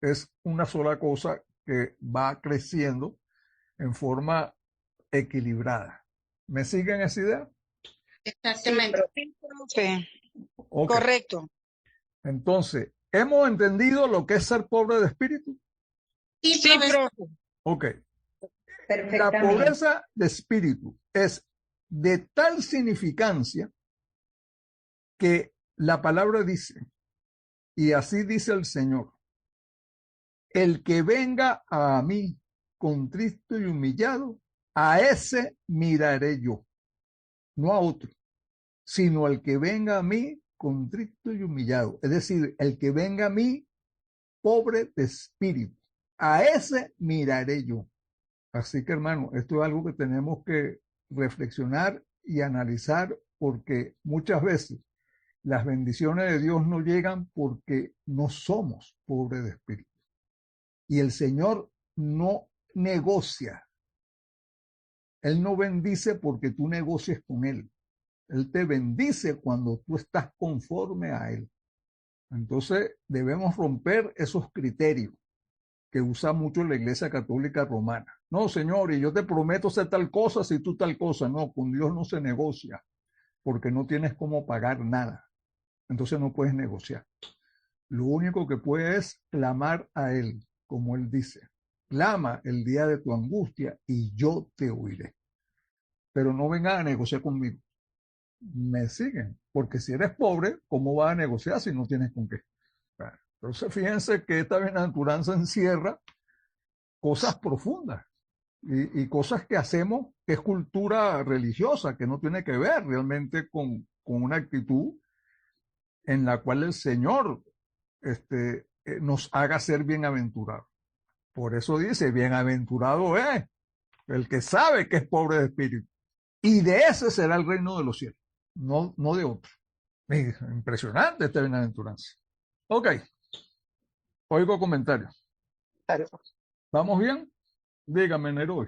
es una sola cosa que va creciendo en forma equilibrada. ¿Me siguen esa idea? Exactamente. Sí, profe. Ok. Correcto. Entonces, ¿hemos entendido lo que es ser pobre de espíritu? Sí, Sí, profesor. profe. Ok. La Perfectamente. pobreza de espíritu es de tal significancia que la palabra dice, y así dice el Señor, el que venga a mí contrito y humillado, a ese miraré yo, no a otro, sino al que venga a mí contrito y humillado. Es decir, el que venga a mí pobre de espíritu, a ese miraré yo. Así que, hermano, esto es algo que tenemos que reflexionar y analizar porque muchas veces Las bendiciones de Dios no llegan porque no somos pobres de espíritu. Y el Señor no negocia. Él no bendice porque tú negocies con Él. Él te bendice cuando tú estás conforme a Él. Entonces debemos romper esos criterios que usa mucho la Iglesia Católica Romana. No, Señor, y yo te prometo hacer tal cosa si tú tal cosa. No, con Dios no se negocia porque no tienes cómo pagar nada. Entonces no puedes negociar. Lo único que puedes es clamar a Él, como Él dice. Clama el día de tu angustia y yo te oiré. Pero no vengan a negociar conmigo. Me siguen, porque si eres pobre, ¿cómo vas a negociar si no tienes con qué? Entonces fíjense que esta bienaventuranza encierra cosas profundas y cosas que hacemos que es cultura religiosa, que no tiene que ver realmente con una actitud en la cual el Señor nos haga ser bienaventurados. Por eso dice, bienaventurado es el que sabe que es pobre de espíritu. Y de ese será el reino de los cielos, no de otro. Impresionante esta bienaventuranza. Ok. Oigo comentarios. Claro. ¿Vamos bien? Dígame, Neroy.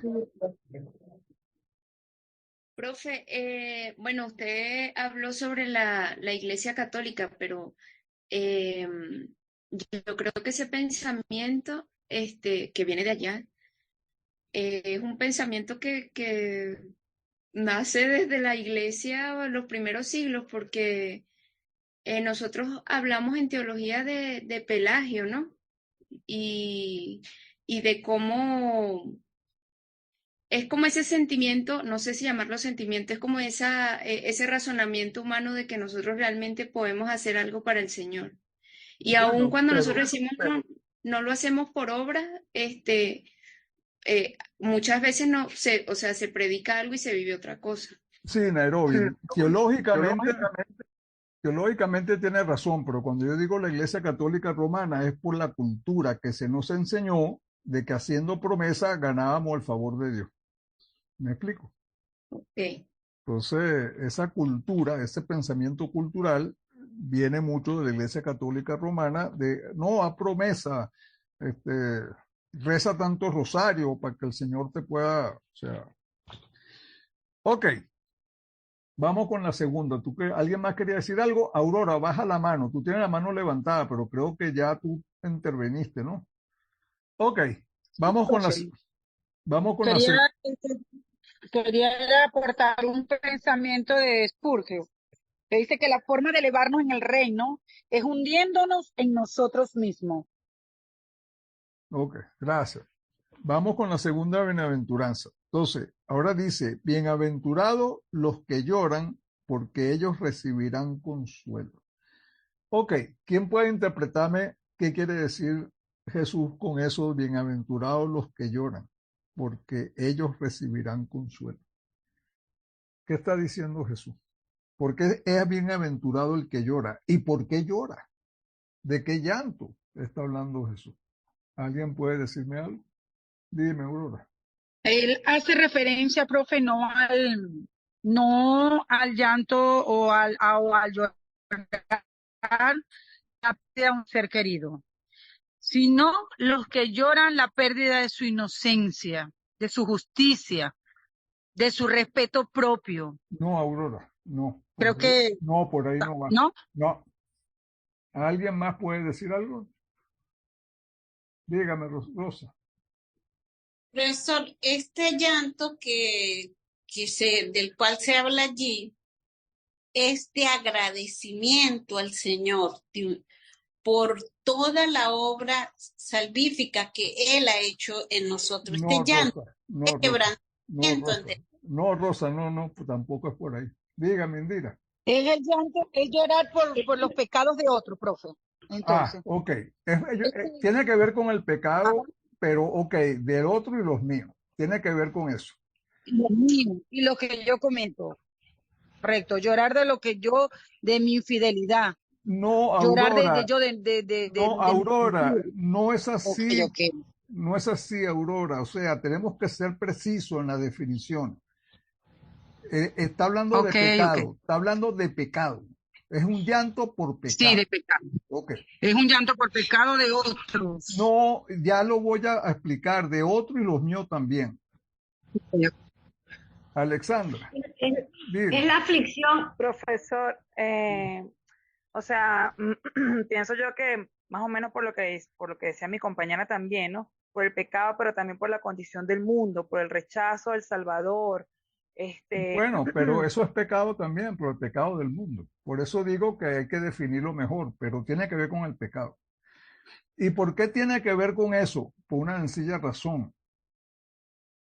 Profe, bueno, usted habló sobre la Iglesia Católica, pero yo creo que ese pensamiento que viene de allá es un pensamiento que nace desde la Iglesia los primeros siglos, porque nosotros hablamos en teología de Pelagio, ¿no? Y de cómo es como ese sentimiento, no sé si llamarlo sentimiento, es como ese razonamiento humano de que nosotros realmente podemos hacer algo para el Señor. Y aun Bueno, cuando pero, nosotros decimos no lo hacemos por obra, muchas veces se predica algo y se vive otra cosa. sí, Nairobi, teológicamente tiene razón, pero cuando yo digo la Iglesia Católica Romana es por la cultura que se nos enseñó de que haciendo promesa ganábamos el favor de Dios. ¿Me explico? Okay. Entonces, esa cultura, ese pensamiento cultural viene mucho de la Iglesia Católica Romana, de no a promesa, reza tanto rosario para que el Señor te pueda, o sea. Ok, vamos con la segunda. ¿Alguien más quería decir algo? Aurora, baja la mano. Tú tienes la mano levantada, pero creo que ya tú interveniste, ¿no? Ok, vamos con las. Vamos con la Quería aportar un pensamiento de Spurgeon, que dice que la forma de elevarnos en el reino es hundiéndonos en nosotros mismos. Ok, gracias. Vamos con la segunda bienaventuranza. Entonces, ahora dice, bienaventurados los que lloran, porque ellos recibirán consuelo. Ok, ¿quién puede interpretarme qué quiere decir Jesús con eso? Bienaventurados los que lloran, porque ellos recibirán consuelo. ¿Qué está diciendo Jesús? ¿Por qué es bienaventurado el que llora? ¿Y por qué llora? ¿De qué llanto está hablando Jesús? ¿Alguien puede decirme algo? Dime, Aurora. Él hace referencia, profe, no al llanto o al llorar la pérdida de un ser querido, sino los que lloran la pérdida de su inocencia, de su justicia, de su respeto propio. No, Aurora, no. Creo que no, por ahí no va. ¿no? No. ¿Alguien más puede decir algo? Dígame, Rosa. Profesor, este llanto del cual se habla allí es de agradecimiento al Señor por toda la obra salvífica que Él ha hecho en nosotros. No, Este llanto Rosa, no, es Rosa, quebrantamiento no, Rosa, no, Rosa, no, pues tampoco es por ahí. Dígame, Indira. Es el llanto, es llorar por los pecados de otro, profe. Entonces, ok. Tiene que ver con el pecado, pero ok, del otro y los míos. Tiene que ver con eso. Los míos y lo que yo comento. Correcto, llorar de lo que yo, de mi infidelidad. No, Llorar Aurora. no, Aurora, no es así. Okay. No es así, Aurora. O sea, tenemos que ser precisos en la definición. Está hablando de pecado. Está hablando de pecado. Es un llanto por Sí, pecado. de pecado. Ok. Es un llanto por pecado de otros. No, ya lo voy a explicar, de otro y los míos también. Alexandra, Es dime. la aflicción. Profesor, o sea, pienso yo que más o menos por lo que decía mi compañera también, ¿no? Por el pecado, pero también por la condición del mundo, por el rechazo al Salvador. Bueno, pero eso es pecado también, por el pecado del mundo. Por eso digo que hay que definirlo mejor, pero tiene que ver con el pecado. ¿Y por qué tiene que ver con eso? Por una sencilla razón.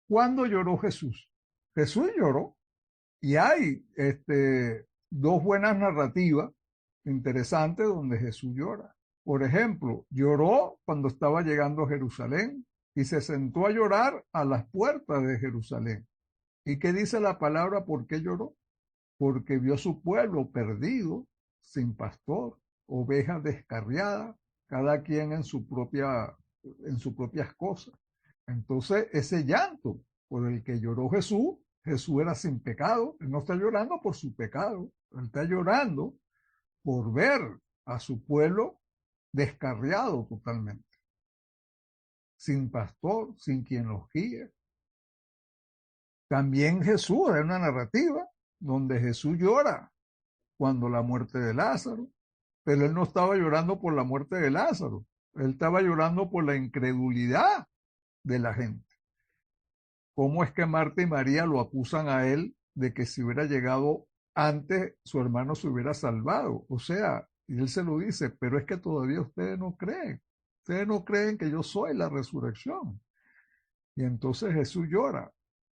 ¿Cuándo lloró Jesús? Jesús lloró y hay dos buenas narrativas interesantes donde Jesús llora. Por ejemplo, lloró cuando estaba llegando a Jerusalén y se sentó a llorar a las puertas de Jerusalén. ¿Y qué dice la palabra? ¿Por qué lloró? Porque vio su pueblo perdido, sin pastor, ovejas descarriadas, cada quien en sus propias cosas. Entonces, ese llanto por el que lloró Jesús, Jesús era sin pecado. Él no está llorando por su pecado, él está llorando por ver a su pueblo descarriado totalmente, sin pastor, sin quien los guíe. También Jesús, hay una narrativa donde Jesús llora cuando la muerte de Lázaro, pero él no estaba llorando por la muerte de Lázaro, él estaba llorando por la incredulidad de la gente. ¿Cómo es que Marta y María lo acusan a él de que si hubiera llegado antes, su hermano se hubiera salvado? O sea, y él se lo dice, pero es que todavía ustedes no creen que yo soy la resurrección. Y entonces Jesús llora,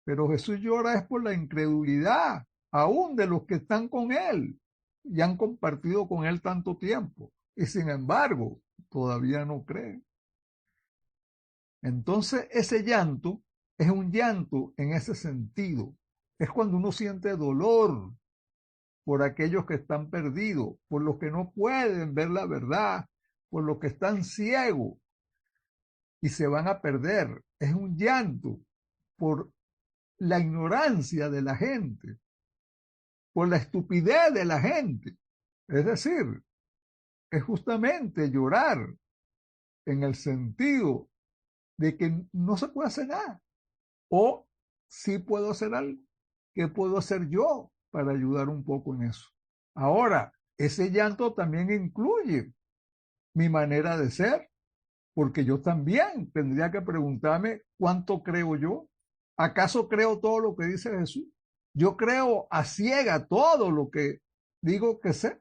pero Jesús llora es por la incredulidad, aún de los que están con él y han compartido con él tanto tiempo, y sin embargo, todavía no creen. Entonces, ese llanto es un llanto en ese sentido. Es cuando uno siente dolor por aquellos que están perdidos, por los que no pueden ver la verdad, por los que están ciegos y se van a perder. Es un llanto por la ignorancia de la gente, por la estupidez de la gente. Es decir, es justamente llorar en el sentido de que no se puede hacer nada. O sí puedo hacer algo. ¿Qué puedo hacer yo para ayudar un poco en eso? Ahora, ese llanto también incluye mi manera de ser, porque yo también tendría que preguntarme cuánto creo yo. ¿Acaso creo todo lo que dice Jesús? Yo creo a ciega todo lo que digo que sé,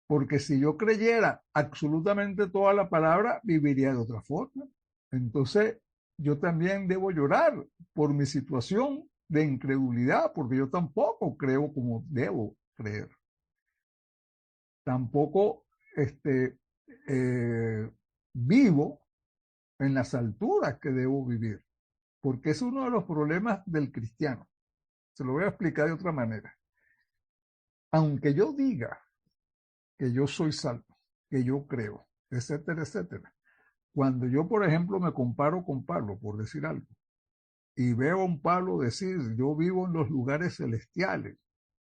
porque si yo creyera absolutamente toda la palabra, viviría de otra forma. Entonces, yo también debo llorar por mi situación de incredulidad, porque yo tampoco creo como debo creer. Tampoco vivo en las alturas que debo vivir, porque es uno de los problemas del cristiano. Se lo voy a explicar de otra manera. Aunque yo diga que yo soy salvo, que yo creo, etcétera, etcétera, cuando yo, por ejemplo, me comparo con Pablo, por decir algo, y veo a un Pablo decir, yo vivo en los lugares celestiales,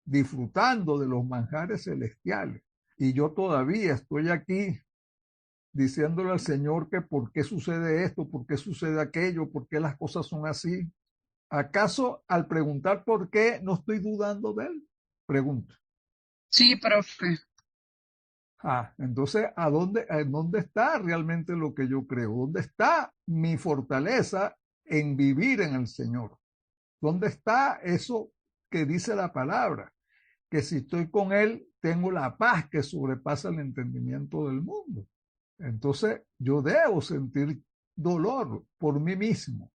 disfrutando de los manjares celestiales, y yo todavía estoy aquí diciéndole al Señor que por qué sucede esto, por qué sucede aquello, por qué las cosas son así. ¿Acaso al preguntar por qué no estoy dudando de él? Pregunto. Sí, profe. Entonces, ¿en dónde está realmente lo que yo creo? ¿Dónde está mi fortaleza en vivir en el Señor? ¿Dónde está eso que dice la palabra? Que si estoy con Él, tengo la paz que sobrepasa el entendimiento del mundo. Entonces, yo debo sentir dolor por mí mismo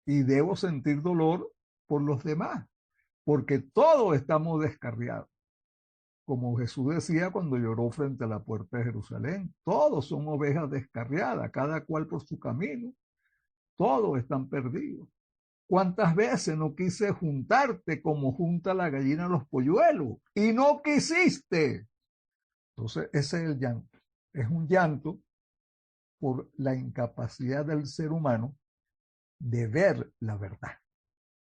y debo sentir dolor por los demás, porque todos estamos descarriados. Como Jesús decía cuando lloró frente a la puerta de Jerusalén, todos son ovejas descarriadas, cada cual por su camino, todos están perdidos. ¿Cuántas veces no quise juntarte como junta la gallina los polluelos? Y no quisiste. Entonces, ese es el llanto. Es un llanto por la incapacidad del ser humano de ver la verdad.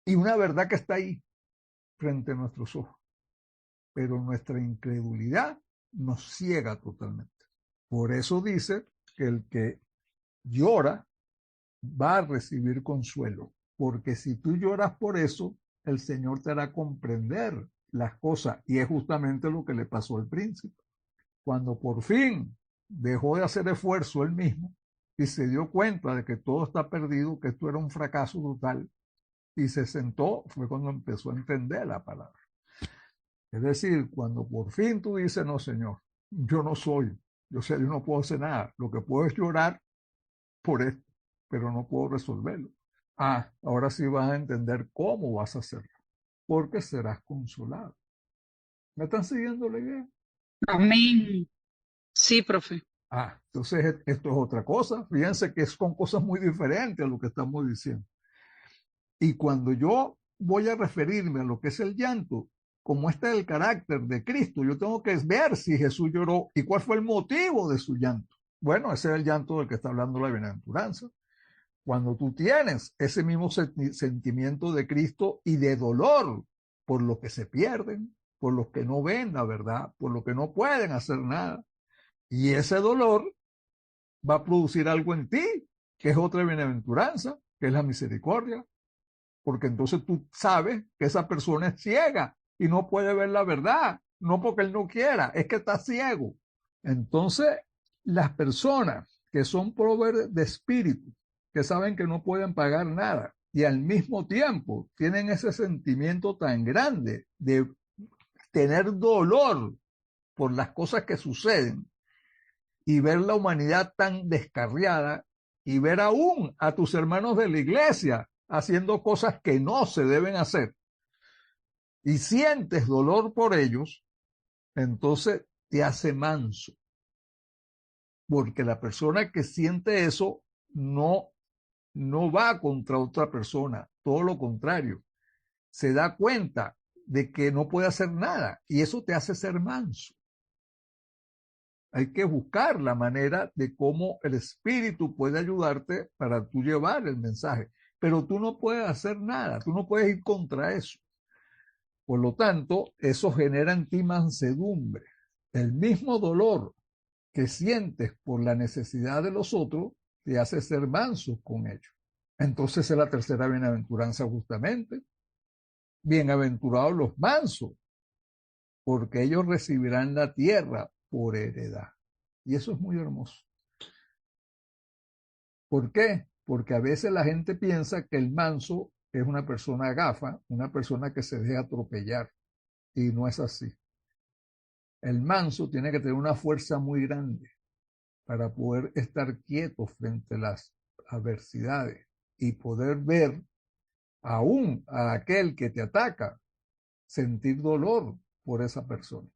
Y una verdad que está ahí, frente a nuestros ojos. Pero nuestra incredulidad nos ciega totalmente. Por eso dice que el que llora va a recibir consuelo, porque si tú lloras por eso, el Señor te hará comprender las cosas, y es justamente lo que le pasó al príncipe. Cuando por fin dejó de hacer esfuerzo él mismo y se dio cuenta de que todo está perdido, que esto era un fracaso total, y se sentó, fue cuando empezó a entender la palabra. Es decir, cuando por fin tú dices, no, Señor, yo no soy, yo no puedo hacer nada, lo que puedo es llorar por esto, pero no puedo resolverlo. Ahora sí vas a entender cómo vas a hacerlo, porque serás consolado. ¿Me están siguiendo la idea? Amén. Sí, profe. Entonces esto es otra cosa. Fíjense que son cosas muy diferentes a lo que estamos diciendo. Y cuando yo voy a referirme a lo que es el llanto, como este es el carácter de Cristo, yo tengo que ver si Jesús lloró y cuál fue el motivo de su llanto. Bueno, ese es el llanto del que está hablando la bienaventuranza. Cuando tú tienes ese mismo sentimiento de Cristo y de dolor por los que se pierden, por los que no ven la verdad, por los que no pueden hacer nada, y ese dolor va a producir algo en ti, que es otra bienaventuranza, que es la misericordia, porque entonces tú sabes que esa persona es ciega y no puede ver la verdad, no porque él no quiera, es que está ciego. Entonces, las personas que son pobres de espíritu, que saben que no pueden pagar nada y al mismo tiempo tienen ese sentimiento tan grande de tener dolor por las cosas que suceden y ver la humanidad tan descarriada y ver aún a tus hermanos de la iglesia haciendo cosas que no se deben hacer y sientes dolor por ellos, entonces te hace manso. Porque la persona que siente eso no va contra otra persona, todo lo contrario, se da cuenta de que no puede hacer nada y eso te hace ser manso. Hay que buscar la manera de cómo el Espíritu puede ayudarte para tú llevar el mensaje, pero tú no puedes hacer nada, tú no puedes ir contra eso. Por lo tanto, eso genera en ti mansedumbre. El mismo dolor que sientes por la necesidad de los otros te hace ser manso con ellos. Entonces es la tercera bienaventuranza justamente. Bienaventurados los mansos, porque ellos recibirán la tierra por heredad. Y eso es muy hermoso. ¿Por qué? Porque a veces la gente piensa que el manso es una persona gafa, una persona que se deja atropellar. Y no es así. El manso tiene que tener una fuerza muy grande para poder estar quieto frente a las adversidades y poder ver aún a aquel que te ataca, sentir dolor por esa persona.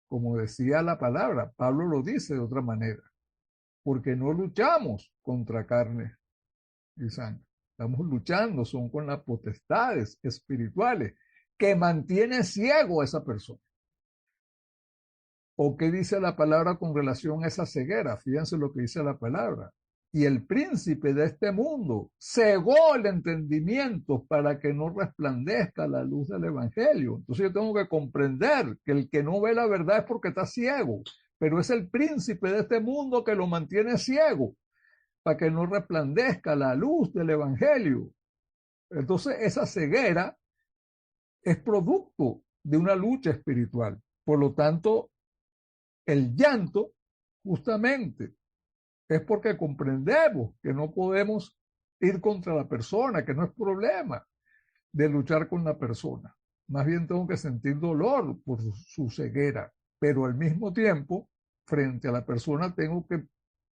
Como decía la palabra, Pablo lo dice de otra manera, porque no luchamos contra carne y sangre. Estamos luchando, son con las potestades espirituales que mantiene ciego a esa persona. ¿O qué dice la palabra con relación a esa ceguera? Fíjense lo que dice la palabra. Y el príncipe de este mundo cegó el entendimiento para que no resplandezca la luz del evangelio. Entonces yo tengo que comprender que el que no ve la verdad es porque está ciego, pero es el príncipe de este mundo que lo mantiene ciego para que no resplandezca la luz del evangelio. Entonces esa ceguera es producto de una lucha espiritual. Por lo tanto, el llanto justamente es porque comprendemos que no podemos ir contra la persona, que no es problema de luchar con la persona. Más bien tengo que sentir dolor por su ceguera, pero al mismo tiempo, frente a la persona tengo que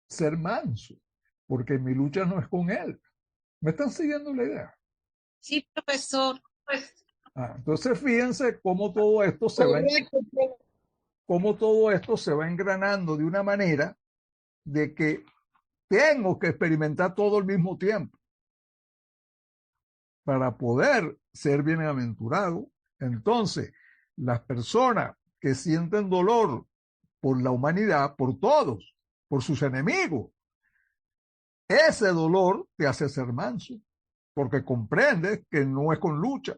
ser manso, porque mi lucha no es con él. ¿Me están siguiendo la idea? Sí, profesor. Entonces fíjense cómo todo esto se va engranando de una manera de que tengo que experimentar todo al mismo tiempo para poder ser bienaventurado. Entonces, las personas que sienten dolor por la humanidad, por todos, por sus enemigos, ese dolor te hace ser manso, porque comprendes que no es con lucha,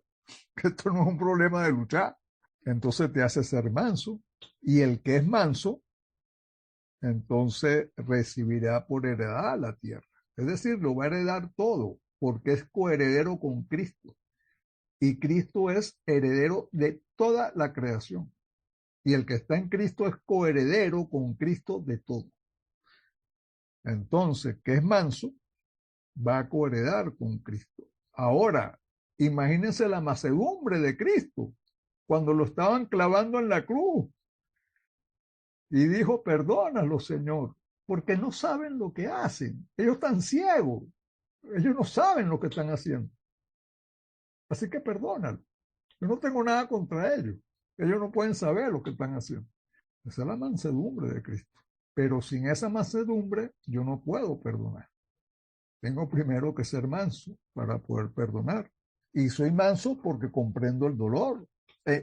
que esto no es un problema de luchar, entonces te hace ser manso. Y el que es manso, entonces recibirá por heredad la tierra. Es decir, lo va a heredar todo, porque es coheredero con Cristo. Y Cristo es heredero de toda la creación. Y el que está en Cristo es coheredero con Cristo de todo. Entonces, que es manso, va a coheredar con Cristo. Ahora, imagínense la mansedumbre de Cristo cuando lo estaban clavando en la cruz. Y dijo, perdónalo, Señor, porque no saben lo que hacen. Ellos están ciegos. Ellos no saben lo que están haciendo. Así que perdónalo. Yo no tengo nada contra ellos. Ellos no pueden saber lo que están haciendo. Esa es la mansedumbre de Cristo. Pero sin esa mansedumbre, yo no puedo perdonar. Tengo primero que ser manso para poder perdonar. Y soy manso porque comprendo el dolor.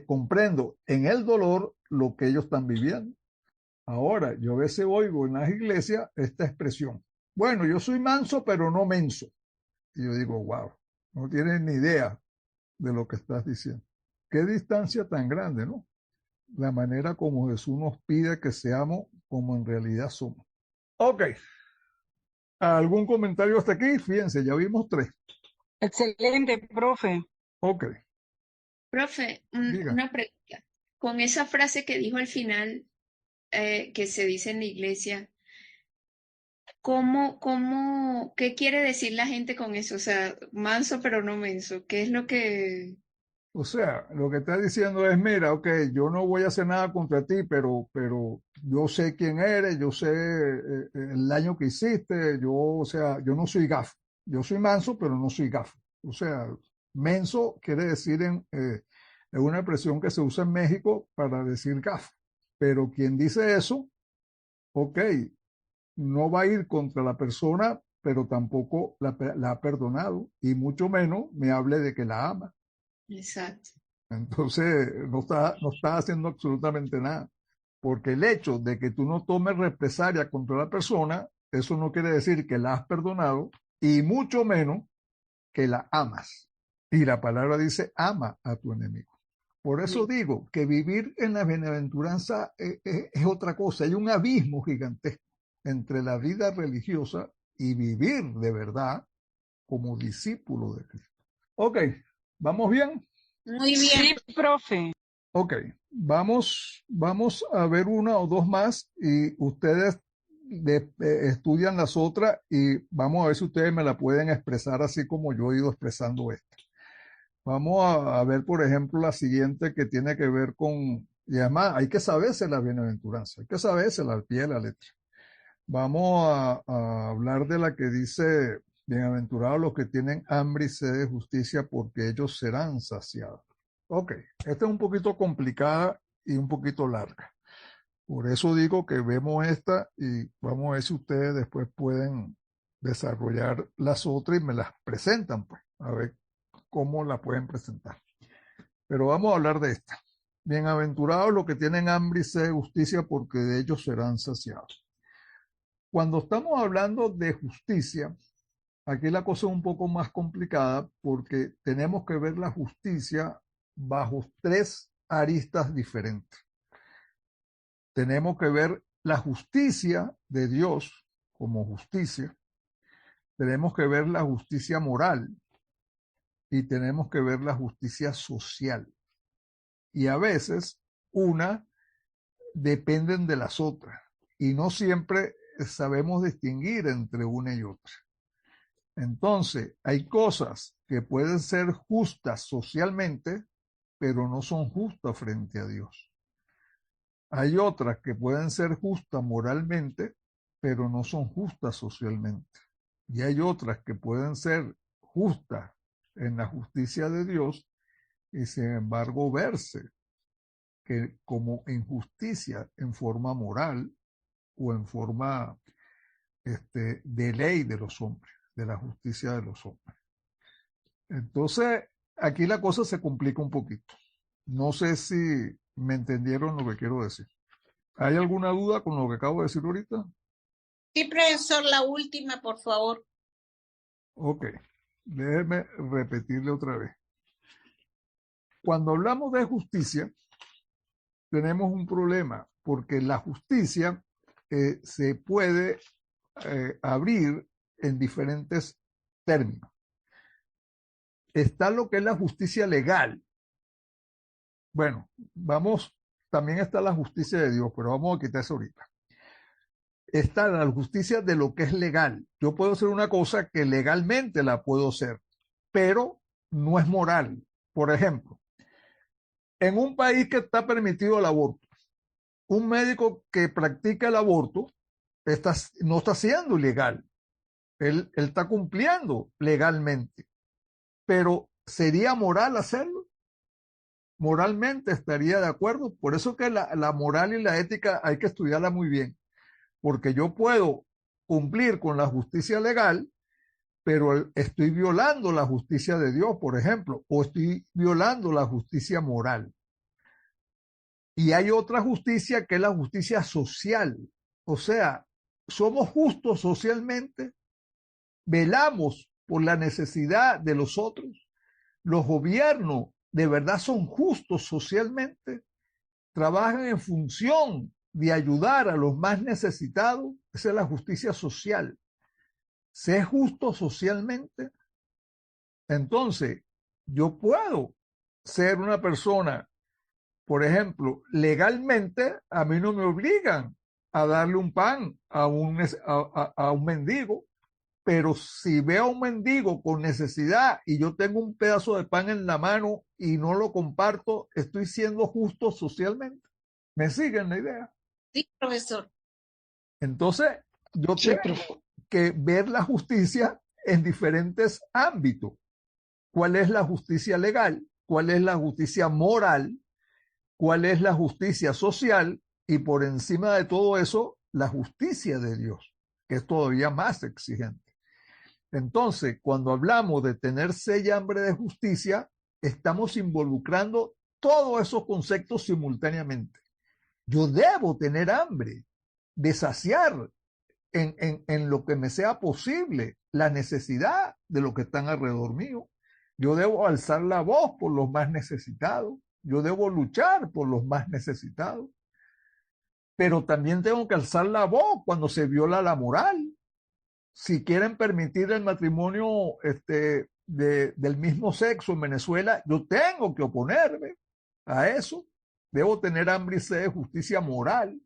Comprendo en el dolor lo que ellos están viviendo. Ahora, yo a veces oigo en las iglesias esta expresión. Bueno, yo soy manso, pero no menso. Y yo digo, wow, no tienes ni idea de lo que estás diciendo. Qué distancia tan grande, ¿no? La manera como Jesús nos pide que seamos como en realidad somos. Ok. ¿Algún comentario hasta aquí? Fíjense, ya vimos 3. Excelente, profe. Ok. Profe, Diga. una pregunta. Con esa frase que dijo al final, que se dice en la iglesia, qué quiere decir la gente con eso? O sea, manso pero no menso. ¿Qué es lo que... O sea, lo que está diciendo es, mira, ok, yo no voy a hacer nada contra ti, pero yo sé quién eres, yo sé el daño que hiciste, o sea, yo no soy gafo. Yo soy manso, pero no soy gafo. O sea, menso quiere decir es una expresión que se usa en México para decir gafo. Pero quien dice eso, ok, no va a ir contra la persona, pero tampoco la ha perdonado, y mucho menos me hable de que la ama. Exacto. Entonces, no está haciendo absolutamente nada. Porque el hecho de que tú no tomes represalia contra la persona, eso no quiere decir que la has perdonado y mucho menos que la amas. Y la palabra dice, ama a tu enemigo. Por eso digo que vivir en la bienaventuranza es otra cosa. Hay un abismo gigantesco entre la vida religiosa y vivir de verdad como discípulo de Cristo. Ok, ¿vamos bien? Muy bien. Sí, profe. Ok, vamos a ver una o dos más y ustedes estudian las otras y vamos a ver si ustedes me la pueden expresar así como yo he ido expresando esta. Vamos a ver, por ejemplo, la siguiente que tiene que ver con, y además hay que saberse la bienaventuranza, hay que saberse al pie de la letra. Vamos a hablar de la que dice, bienaventurados los que tienen hambre y sed de justicia porque ellos serán saciados. Ok, esta es un poquito complicada y un poquito larga. Por eso digo que vemos esta y vamos a ver si ustedes después pueden desarrollar las otras y me las presentan, pues, a ver cómo la pueden presentar. Pero vamos a hablar de esta. Bienaventurados los que tienen hambre y sed de justicia porque de ellos serán saciados. Cuando estamos hablando de justicia, aquí la cosa es un poco más complicada porque tenemos que ver la justicia bajo 3 aristas diferentes. Tenemos que ver la justicia de Dios como justicia, tenemos que ver la justicia moral y tenemos que ver la justicia social. Y a veces una dependen de las otras y no siempre sabemos distinguir entre una y otra. Entonces, hay cosas que pueden ser justas socialmente, pero no son justas frente a Dios. Hay otras que pueden ser justas moralmente, pero no son justas socialmente. Y hay otras que pueden ser justas en la justicia de Dios y sin embargo verse que como injusticia en forma moral o en forma de ley de los hombres, de la justicia de los hombres. Entonces, aquí la cosa se complica un poquito. No sé si me entendieron lo que quiero decir. ¿Hay alguna duda con lo que acabo de decir ahorita? Sí, profesor, la última, por favor. Ok, déjeme repetirle otra vez. Cuando hablamos de justicia, tenemos un problema, porque la justicia se puede abrir en diferentes términos. Está lo que es la justicia legal. Bueno, también está la justicia de Dios, pero vamos a quitar eso ahorita. Está la justicia de lo que es legal. Yo puedo hacer una cosa que legalmente la puedo hacer, pero no es moral. Por ejemplo, en un país que está permitido el aborto, un médico que practica el aborto no está siendo ilegal. Él está cumpliendo legalmente, pero ¿sería moral hacerlo? Moralmente estaría de acuerdo. Por eso que la moral y la ética hay que estudiarla muy bien, porque yo puedo cumplir con la justicia legal, pero estoy violando la justicia de Dios, por ejemplo, o estoy violando la justicia moral. Y hay otra justicia que es la justicia social. O sea, somos justos socialmente, velamos por la necesidad de los otros. Los gobiernos de verdad son justos socialmente, trabajan en función de ayudar a los más necesitados. Esa es la justicia social. Ser justo socialmente. Entonces, yo puedo ser una persona, por ejemplo, legalmente a mí no me obligan a darle un pan a un mendigo, pero si veo a un mendigo con necesidad y yo tengo un pedazo de pan en la mano y no lo comparto, estoy siendo justo socialmente. ¿Me siguen la idea? Sí, profesor. Entonces, yo tengo que ver la justicia en diferentes ámbitos. ¿Cuál es la justicia legal? ¿Cuál es la justicia moral? ¿Cuál es la justicia social? Y por encima de todo eso, la justicia de Dios, que es todavía más exigente. Entonces, cuando hablamos de tener sed y hambre de justicia, estamos involucrando todos esos conceptos simultáneamente. Yo debo tener hambre de saciar en lo que me sea posible la necesidad de lo que están alrededor mío. Yo debo alzar la voz por los más necesitados. Yo debo luchar por los más necesitados. Pero también tengo que alzar la voz cuando se viola la moral. Si quieren permitir el matrimonio del mismo sexo en Venezuela, yo tengo que oponerme a eso. Debo tener hambre y sed de justicia moral,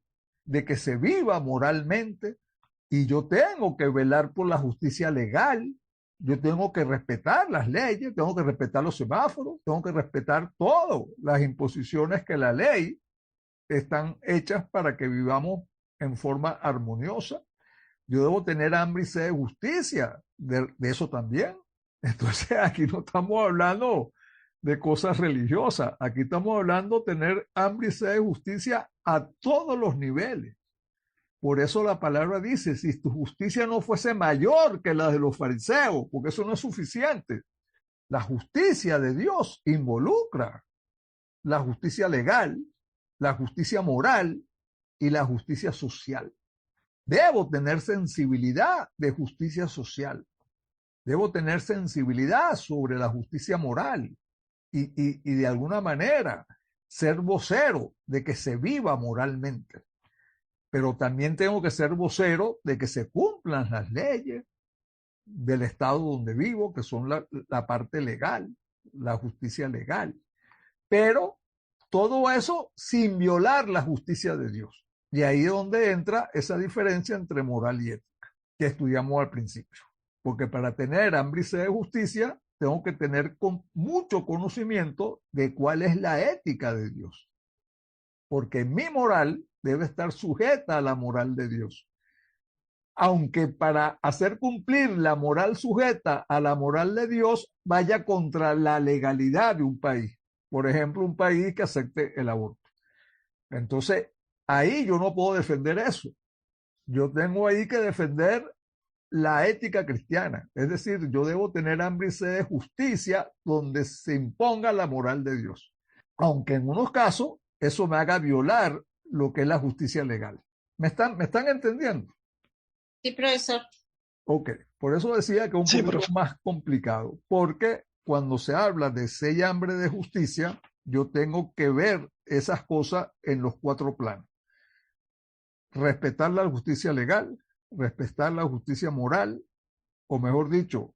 de que se viva moralmente, y yo tengo que velar por la justicia legal. Yo tengo que respetar las leyes, tengo que respetar los semáforos, tengo que respetar todas las imposiciones que la ley están hechas para que vivamos en forma armoniosa. Yo debo tener hambre y sed de justicia, de eso también. Entonces aquí no estamos hablando de cosas religiosas, aquí estamos hablando de tener hambre y sed de justicia a todos los niveles. Por eso la palabra dice, si tu justicia no fuese mayor que la de los fariseos, porque eso no es suficiente. La justicia de Dios involucra la justicia legal, la justicia moral y la justicia social. Debo tener sensibilidad de justicia social. Debo tener sensibilidad sobre la justicia moral y de alguna manera ser vocero de que se viva moralmente. Pero también tengo que ser vocero de que se cumplan las leyes del estado donde vivo, que son la parte legal, la justicia legal. Pero todo eso sin violar la justicia de Dios. Y ahí es donde entra esa diferencia entre moral y ética, que estudiamos al principio. Porque para tener hambre y sed de justicia, tengo que tener mucho conocimiento de cuál es la ética de Dios. Porque mi moral debe estar sujeta a la moral de Dios. Aunque para hacer cumplir la moral sujeta a la moral de Dios vaya contra la legalidad de un país. Por ejemplo, un país que acepte el aborto. Entonces, ahí yo no puedo defender eso. Yo tengo ahí que defender la ética cristiana. Es decir, yo debo tener hambre y sed de justicia donde se imponga la moral de Dios. Aunque en unos casos eso me haga violar lo que es la justicia legal. ¿Me están entendiendo? Sí, profesor. Ok, por eso decía que es un poquito más complicado, porque cuando se habla de sed y hambre de justicia, yo tengo que ver esas cosas en los 4 planos. Respetar la justicia legal, respetar la justicia moral, o mejor dicho,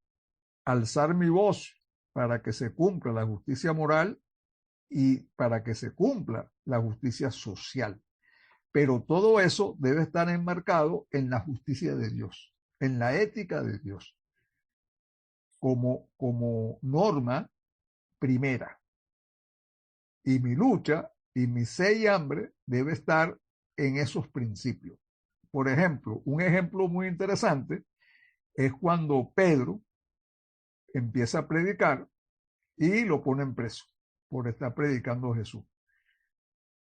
alzar mi voz para que se cumpla la justicia moral y para que se cumpla la justicia social. Pero todo eso debe estar enmarcado en la justicia de Dios, en la ética de Dios, como norma primera. Y mi lucha y mi sed y hambre debe estar en esos principios. Por ejemplo, un ejemplo muy interesante es cuando Pedro empieza a predicar y lo ponen preso por estar predicando a Jesús.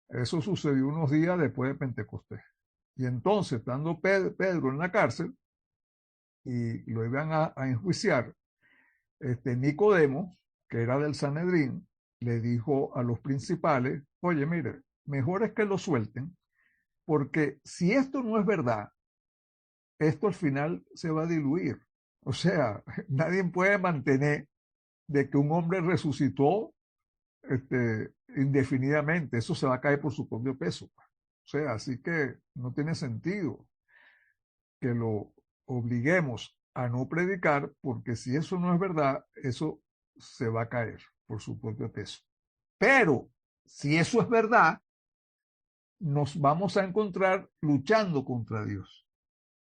Eso sucedió unos días después de Pentecostés. Y entonces, estando Pedro en la cárcel y lo iban a enjuiciar, Nicodemo, que era del Sanedrín, le dijo a los principales, oye, mire, mejor es que lo suelten, porque si esto no es verdad, esto al final se va a diluir. O sea, nadie puede mantener de que un hombre resucitó indefinidamente. Eso se va a caer por su propio peso. O sea, así que no tiene sentido que lo obliguemos a no predicar, porque si eso no es verdad, eso se va a caer por su propio peso. Pero si eso es verdad, nos vamos a encontrar luchando contra Dios.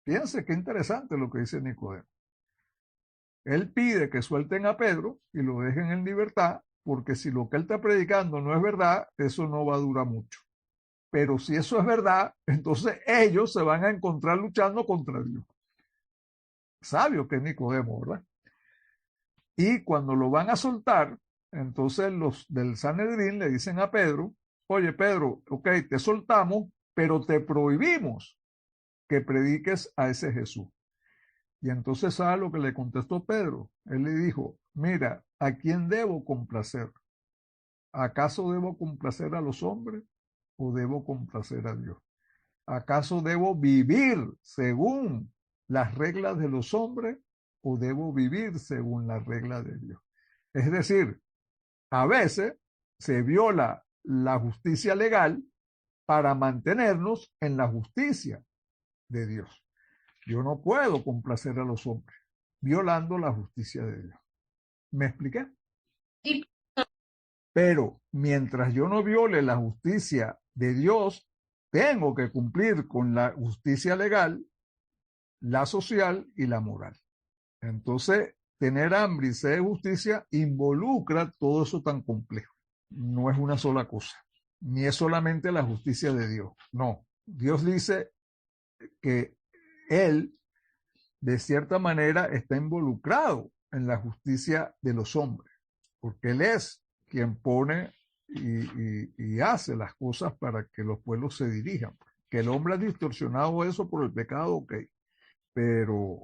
Fíjense qué interesante lo que dice Nicodemo. Él pide que suelten a Pedro y lo dejen en libertad, porque si lo que él está predicando no es verdad, eso no va a durar mucho. Pero si eso es verdad, entonces ellos se van a encontrar luchando contra Dios. Sabio que es Nicodemo, ¿verdad? Y cuando lo van a soltar, entonces los del Sanedrín le dicen a Pedro, oye Pedro, ok, te soltamos, pero te prohibimos que prediques a ese Jesús. Y entonces, ¿sabe lo que le contestó Pedro? Él le dijo, mira, ¿a quién debo complacer? ¿Acaso debo complacer a los hombres o debo complacer a Dios? ¿Acaso debo vivir según las reglas de los hombres o debo vivir según las reglas de Dios? Es decir, a veces se viola la justicia legal para mantenernos en la justicia de Dios. Yo no puedo complacer a los hombres violando la justicia de Dios. ¿Me expliqué? Sí. Pero mientras yo no viole la justicia de Dios, tengo que cumplir con la justicia legal, la social y la moral. Entonces, tener hambre y sed de justicia involucra todo eso tan complejo. No es una sola cosa, ni es solamente la justicia de Dios. No, Dios dice que Él, de cierta manera, está involucrado en la justicia de los hombres, porque Él es quien pone y hace las cosas para que los pueblos se dirijan. Que el hombre ha distorsionado eso por el pecado, ok, pero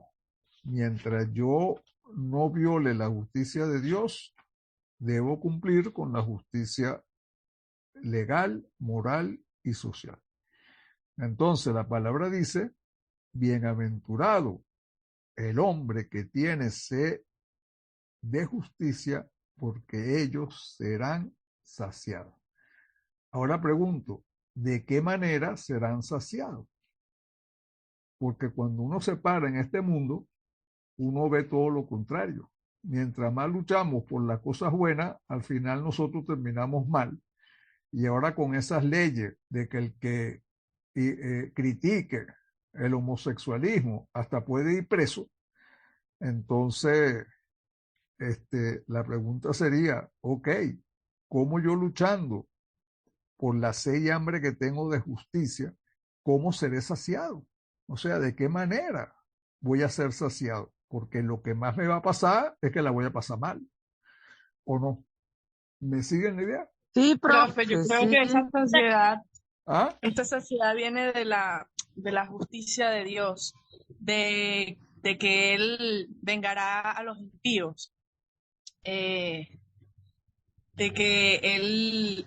mientras yo no viole la justicia de Dios, debo cumplir con la justicia legal, moral y social. Entonces la palabra dice, bienaventurado el hombre que tiene sed de justicia, porque ellos serán saciados. Ahora pregunto, ¿de qué manera serán saciados? Porque cuando uno se para en este mundo, uno ve todo lo contrario. Mientras más luchamos por las cosas buenas, al final nosotros terminamos mal. Y ahora con esas leyes de que el que critique el homosexualismo hasta puede ir preso, entonces la pregunta sería, ok, ¿cómo yo luchando por la sed y hambre que tengo de justicia, cómo seré saciado? O sea, ¿de qué manera voy a ser saciado? Porque lo que más me va a pasar es que la voy a pasar mal. ¿O no? ¿Me siguen la idea? Sí, Profe, yo creo sí. que ¿Ah? esta sociedad viene de la justicia de Dios, de que Él vengará a los impíos, de que Él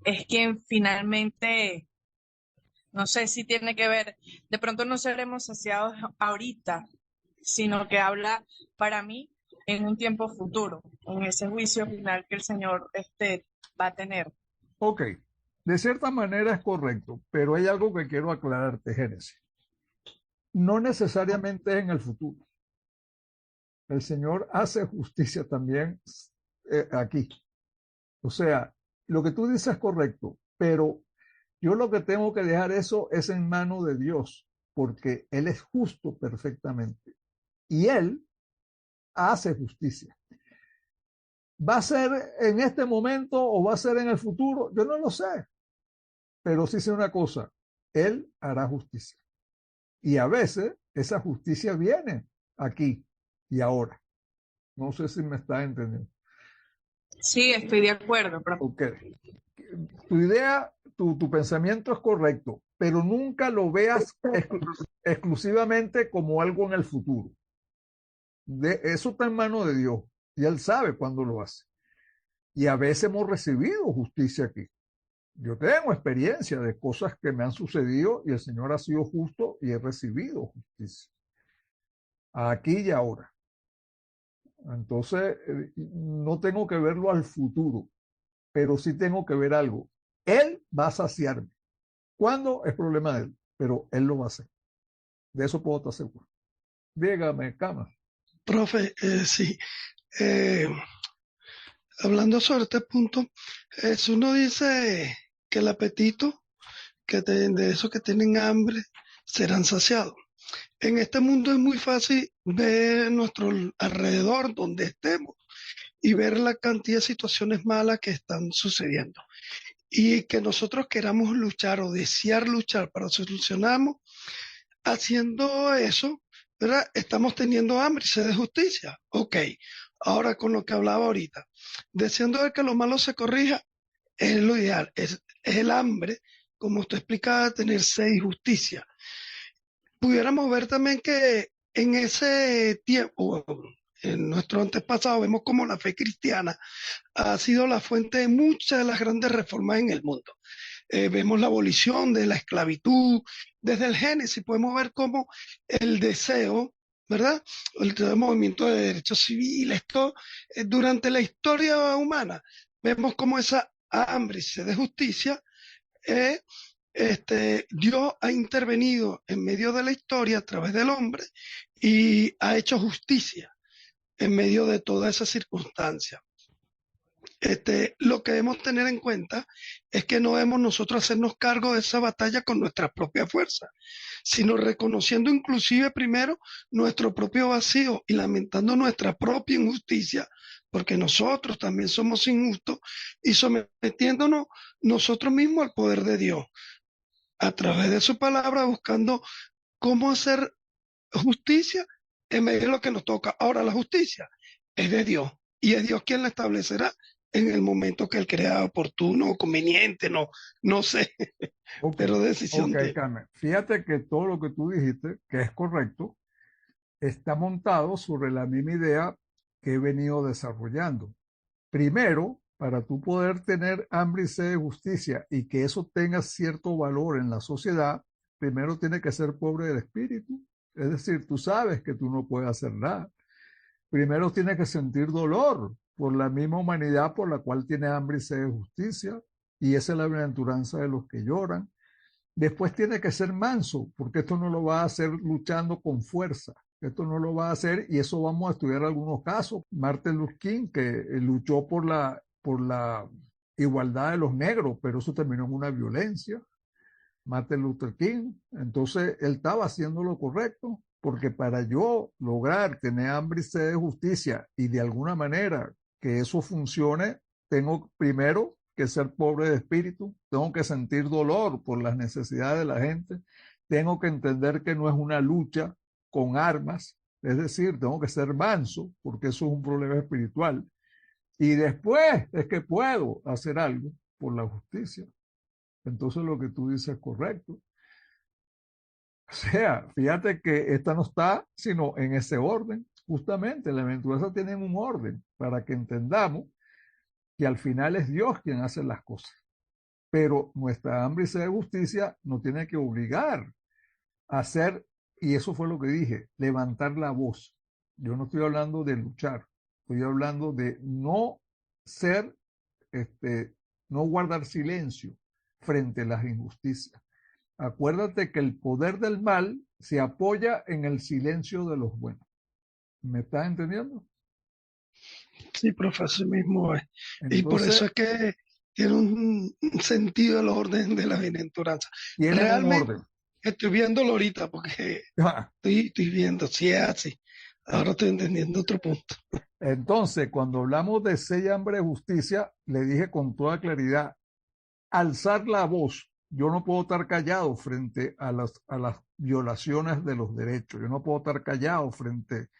es quien finalmente, no sé si tiene que ver, de pronto no seremos saciados ahorita, sino que habla para mí en un tiempo futuro, en ese juicio final que el Señor va a tener. Ok, de cierta manera es correcto, pero hay algo que quiero aclararte, Génesis. No necesariamente es en el futuro. El Señor hace justicia también aquí. O sea, lo que tú dices es correcto, pero yo lo que tengo que dejar eso es en manos de Dios, porque Él es justo perfectamente. Y Él hace justicia. ¿Va a ser en este momento o va a ser en el futuro? Yo no lo sé, pero sí sé una cosa, Él hará justicia. Y a veces esa justicia viene aquí y ahora. No sé si me está entendiendo. Sí, estoy de acuerdo, profe. Ok. Tu idea, tu pensamiento es correcto, pero nunca lo veas exclusivamente como algo en el futuro. Eso está en manos de Dios y Él sabe cuándo lo hace. Y a veces hemos recibido justicia aquí. Yo tengo experiencia de cosas que me han sucedido y el Señor ha sido justo y he recibido justicia. Aquí y ahora. Entonces, no tengo que verlo al futuro, pero sí tengo que ver algo. Él va a saciarme. ¿Cuándo? Es problema de él, pero él lo va a hacer. De eso puedo estar seguro. Dígame, Cama. Profe, sí. Hablando sobre este punto, uno dice que el apetito de esos que tienen hambre serán saciados. En este mundo es muy fácil ver nuestro alrededor, donde estemos, y ver la cantidad de situaciones malas que están sucediendo. Y que nosotros queramos luchar o desear luchar para solucionarlo, haciendo eso, ¿verdad? Estamos teniendo hambre y sed de justicia. Ok, ahora con lo que hablaba ahorita, deseando ver que lo malo se corrija, es lo ideal, es el hambre, como usted explicaba, tener sed y justicia. Pudiéramos ver también que en ese tiempo, en nuestro antepasado, vemos como la fe cristiana ha sido la fuente de muchas de las grandes reformas en el mundo. Vemos la abolición de la esclavitud, desde el Génesis podemos ver cómo el deseo, ¿verdad? El movimiento de derechos civiles, todo, durante la historia humana, vemos cómo esa hambre y sed de justicia, Dios ha intervenido en medio de la historia a través del hombre y ha hecho justicia en medio de toda esa circunstancia. Lo que debemos tener en cuenta es que no debemos nosotros hacernos cargo de esa batalla con nuestra propia fuerza, sino reconociendo inclusive primero nuestro propio vacío y lamentando nuestra propia injusticia, porque nosotros también somos injustos, y sometiéndonos nosotros mismos al poder de Dios, a través de su palabra, buscando cómo hacer justicia en medio de lo que nos toca. Ahora, la justicia es de Dios, y es Dios quien la establecerá en el momento que él crea oportuno o conveniente, no sé, pero decisión de... Carmen, fíjate que todo lo que tú dijiste, que es correcto, está montado sobre la misma idea que he venido desarrollando. Primero, para tú poder tener hambre y sed de justicia y que eso tenga cierto valor en la sociedad, primero tiene que ser pobre del espíritu. Es decir, tú sabes que tú no puedes hacer nada. Primero tiene que sentir dolor por la misma humanidad por la cual tiene hambre y sed de justicia, y esa es la bienaventuranza de los que lloran. Después tiene que ser manso, porque esto no lo va a hacer luchando con fuerza. Esto no lo va a hacer, y eso vamos a estudiar algunos casos. Martin Luther King, que luchó por la igualdad de los negros, pero eso terminó en una violencia. Martin Luther King, entonces él estaba haciendo lo correcto, porque para yo lograr tener hambre y sed de justicia y de alguna manera que eso funcione, tengo primero que ser pobre de espíritu, tengo que sentir dolor por las necesidades de la gente, tengo que entender que no es una lucha con armas, es decir, tengo que ser manso, porque eso es un problema espiritual. Y después es que puedo hacer algo por la justicia. Entonces lo que tú dices es correcto. O sea, fíjate que esta no está sino en ese orden. Justamente, la bienaventuranza tiene un orden para que entendamos que al final es Dios quien hace las cosas. Pero nuestra hambre y sed de justicia nos tiene que obligar a hacer, y eso fue lo que dije, levantar la voz. Yo no estoy hablando de luchar, Estoy hablando de no ser, no guardar silencio frente a las injusticias. Acuérdate que el poder del mal se apoya en el silencio de los buenos. ¿Me estás entendiendo? Sí, profe, así mismo es. Y por Entonces, eso es que tiene un sentido el orden de la bienaventuranza. tienen un Realmente orden. estoy viéndolo ahorita porque estoy viendo si es así. Ahora estoy entendiendo otro punto. Entonces, cuando hablamos de sed, hambre de justicia, le dije con toda claridad, alzar la voz. Yo no puedo estar callado frente a las violaciones de los derechos. Yo no puedo estar callado frente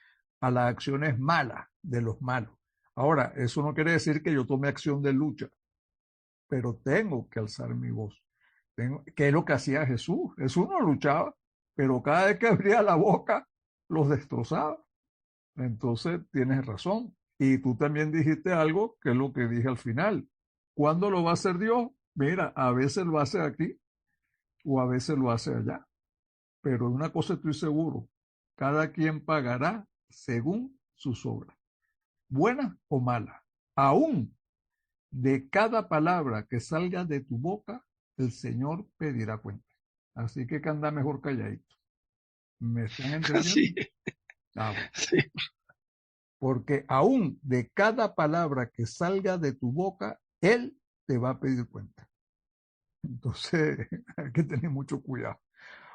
a las acciones malas de los malos. Ahora, eso no quiere decir que yo tome acción de lucha, pero tengo que alzar mi voz. ¿Qué es lo que hacía Jesús? Jesús no luchaba, pero cada vez que abría la boca, los destrozaba. Entonces, tienes razón. Y tú también dijiste algo que es lo que dije al final. ¿Cuándo lo va a hacer Dios? Mira, a veces lo hace aquí o a veces lo hace allá. Pero una cosa estoy seguro, cada quien pagará según sus obras, buenas o malas. Aún de cada palabra que salga de tu boca, el Señor pedirá cuenta. Así que anda mejor calladito. ¿Me están entendiendo? Así. Bueno. Sí. Porque aún de cada palabra que salga de tu boca, Él te va a pedir cuenta. Entonces, hay que tener mucho cuidado.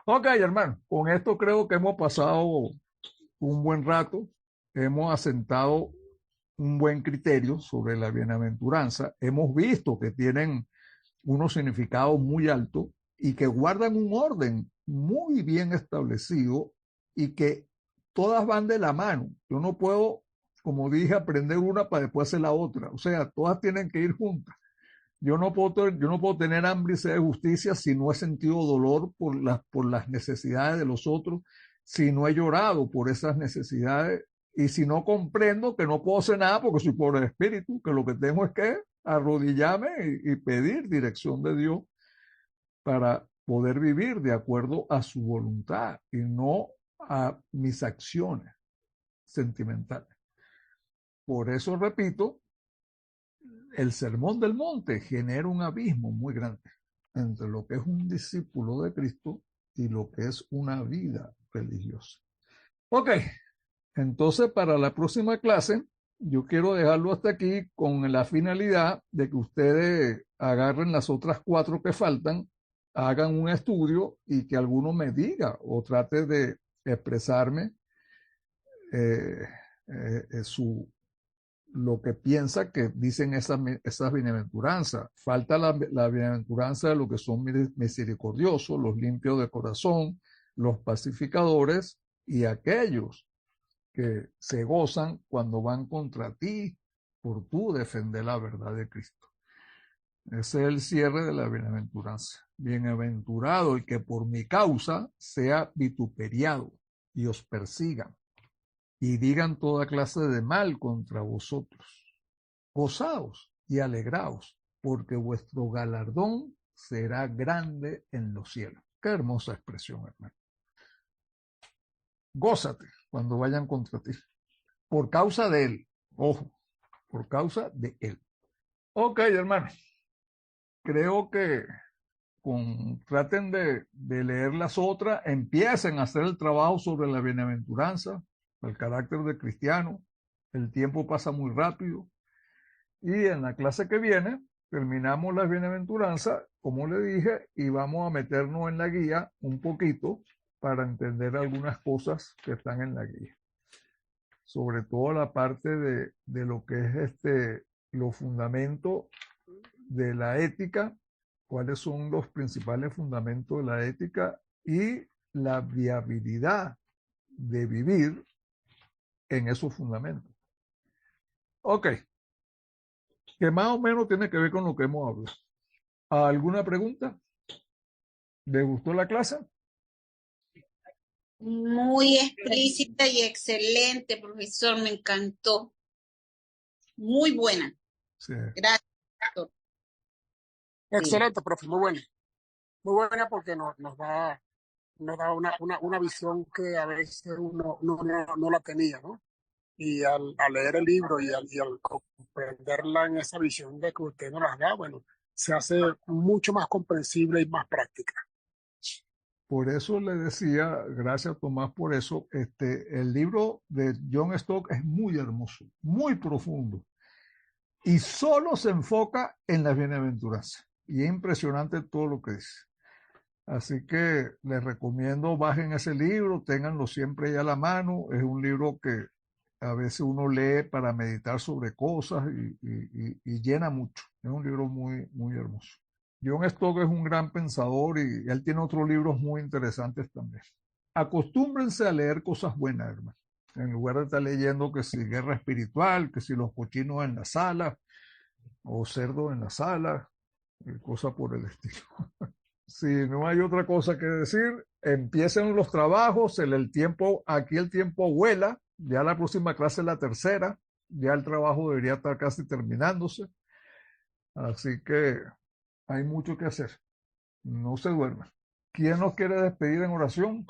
Ok, hermano, con esto creo que hemos pasado un buen rato, hemos asentado un buen criterio sobre la bienaventuranza, hemos visto que tienen unos significados muy altos y que guardan un orden muy bien establecido y que todas van de la mano. Yo no puedo, como dije, aprender una para después hacer la otra. O sea, todas tienen que ir juntas. Yo no puedo tener hambre y sed de justicia si no he sentido dolor por las necesidades de los otros, si no he llorado por esas necesidades y si no comprendo que no puedo hacer nada porque soy pobre de espíritu, que lo que tengo es que arrodillarme y pedir dirección de Dios para poder vivir de acuerdo a su voluntad y no a mis acciones sentimentales. Por eso repito, el Sermón del Monte genera un abismo muy grande entre lo que es un discípulo de Cristo y lo que es una vida religiosa. Ok, entonces para la próxima clase yo quiero dejarlo hasta aquí con la finalidad de que ustedes agarren las otras 4 que faltan, hagan un estudio y que alguno me diga o trate de expresarme lo que piensa que dicen esas bienaventuranzas. Falta la bienaventuranza de lo que son misericordiosos, los limpios de corazón, los pacificadores y aquellos que se gozan cuando van contra ti por tú defender la verdad de Cristo. Ese es el cierre de la bienaventuranza. Bienaventurado el que por mi causa sea vituperiado y os persigan y digan toda clase de mal contra vosotros. Gozaos y alegraos, porque vuestro galardón será grande en los cielos. Qué hermosa expresión, hermano. Gózate cuando vayan contra ti, por causa de él. Ojo, por causa de él. Ok, hermano. Creo que traten de leer las otras, empiecen a hacer el trabajo sobre la bienaventuranza, el carácter de cristiano. El tiempo pasa muy rápido. Y en la clase que viene terminamos las bienaventuranzas, como le dije, y vamos a meternos en la guía un poquito para entender algunas cosas que están en la guía. Sobre todo la parte de lo que es los fundamentos de la ética, cuáles son los principales fundamentos de la ética y la viabilidad de vivir en esos fundamentos. Ok, que más o menos tiene que ver con lo que hemos hablado. ¿Alguna pregunta? ¿Les gustó la clase? Muy explícita y excelente, profesor, me encantó. Muy buena. Sí. Gracias, doctor. Excelente, profe, muy buena. Muy buena porque nos da una visión que a veces uno no la tenía, ¿no? y al leer el libro y al comprenderla en esa visión de que usted nos las da, bueno, se hace mucho más comprensible y más práctica. Por eso le decía, gracias Tomás por eso, el libro de John Stott es muy hermoso, muy profundo, y solo se enfoca en las bienaventuranzas. Y es impresionante todo lo que dice. Así que les recomiendo, bajen ese libro, ténganlo siempre ya a la mano. Es un libro que a veces uno lee para meditar sobre cosas y llena mucho. Es un libro muy, muy hermoso. John Stott es un gran pensador y él tiene otros libros muy interesantes también. Acostúmbrense a leer cosas buenas, hermano. En lugar de estar leyendo que si guerra espiritual, que si los cochinos en la sala, o cerdos en la sala, cosas por el estilo. Si no hay otra cosa que decir, empiecen los trabajos, el tiempo, aquí el tiempo vuela, ya la próxima clase es la tercera, ya el trabajo debería estar casi terminándose, así que hay mucho que hacer, no se duerman. ¿Quién nos quiere despedir en oración?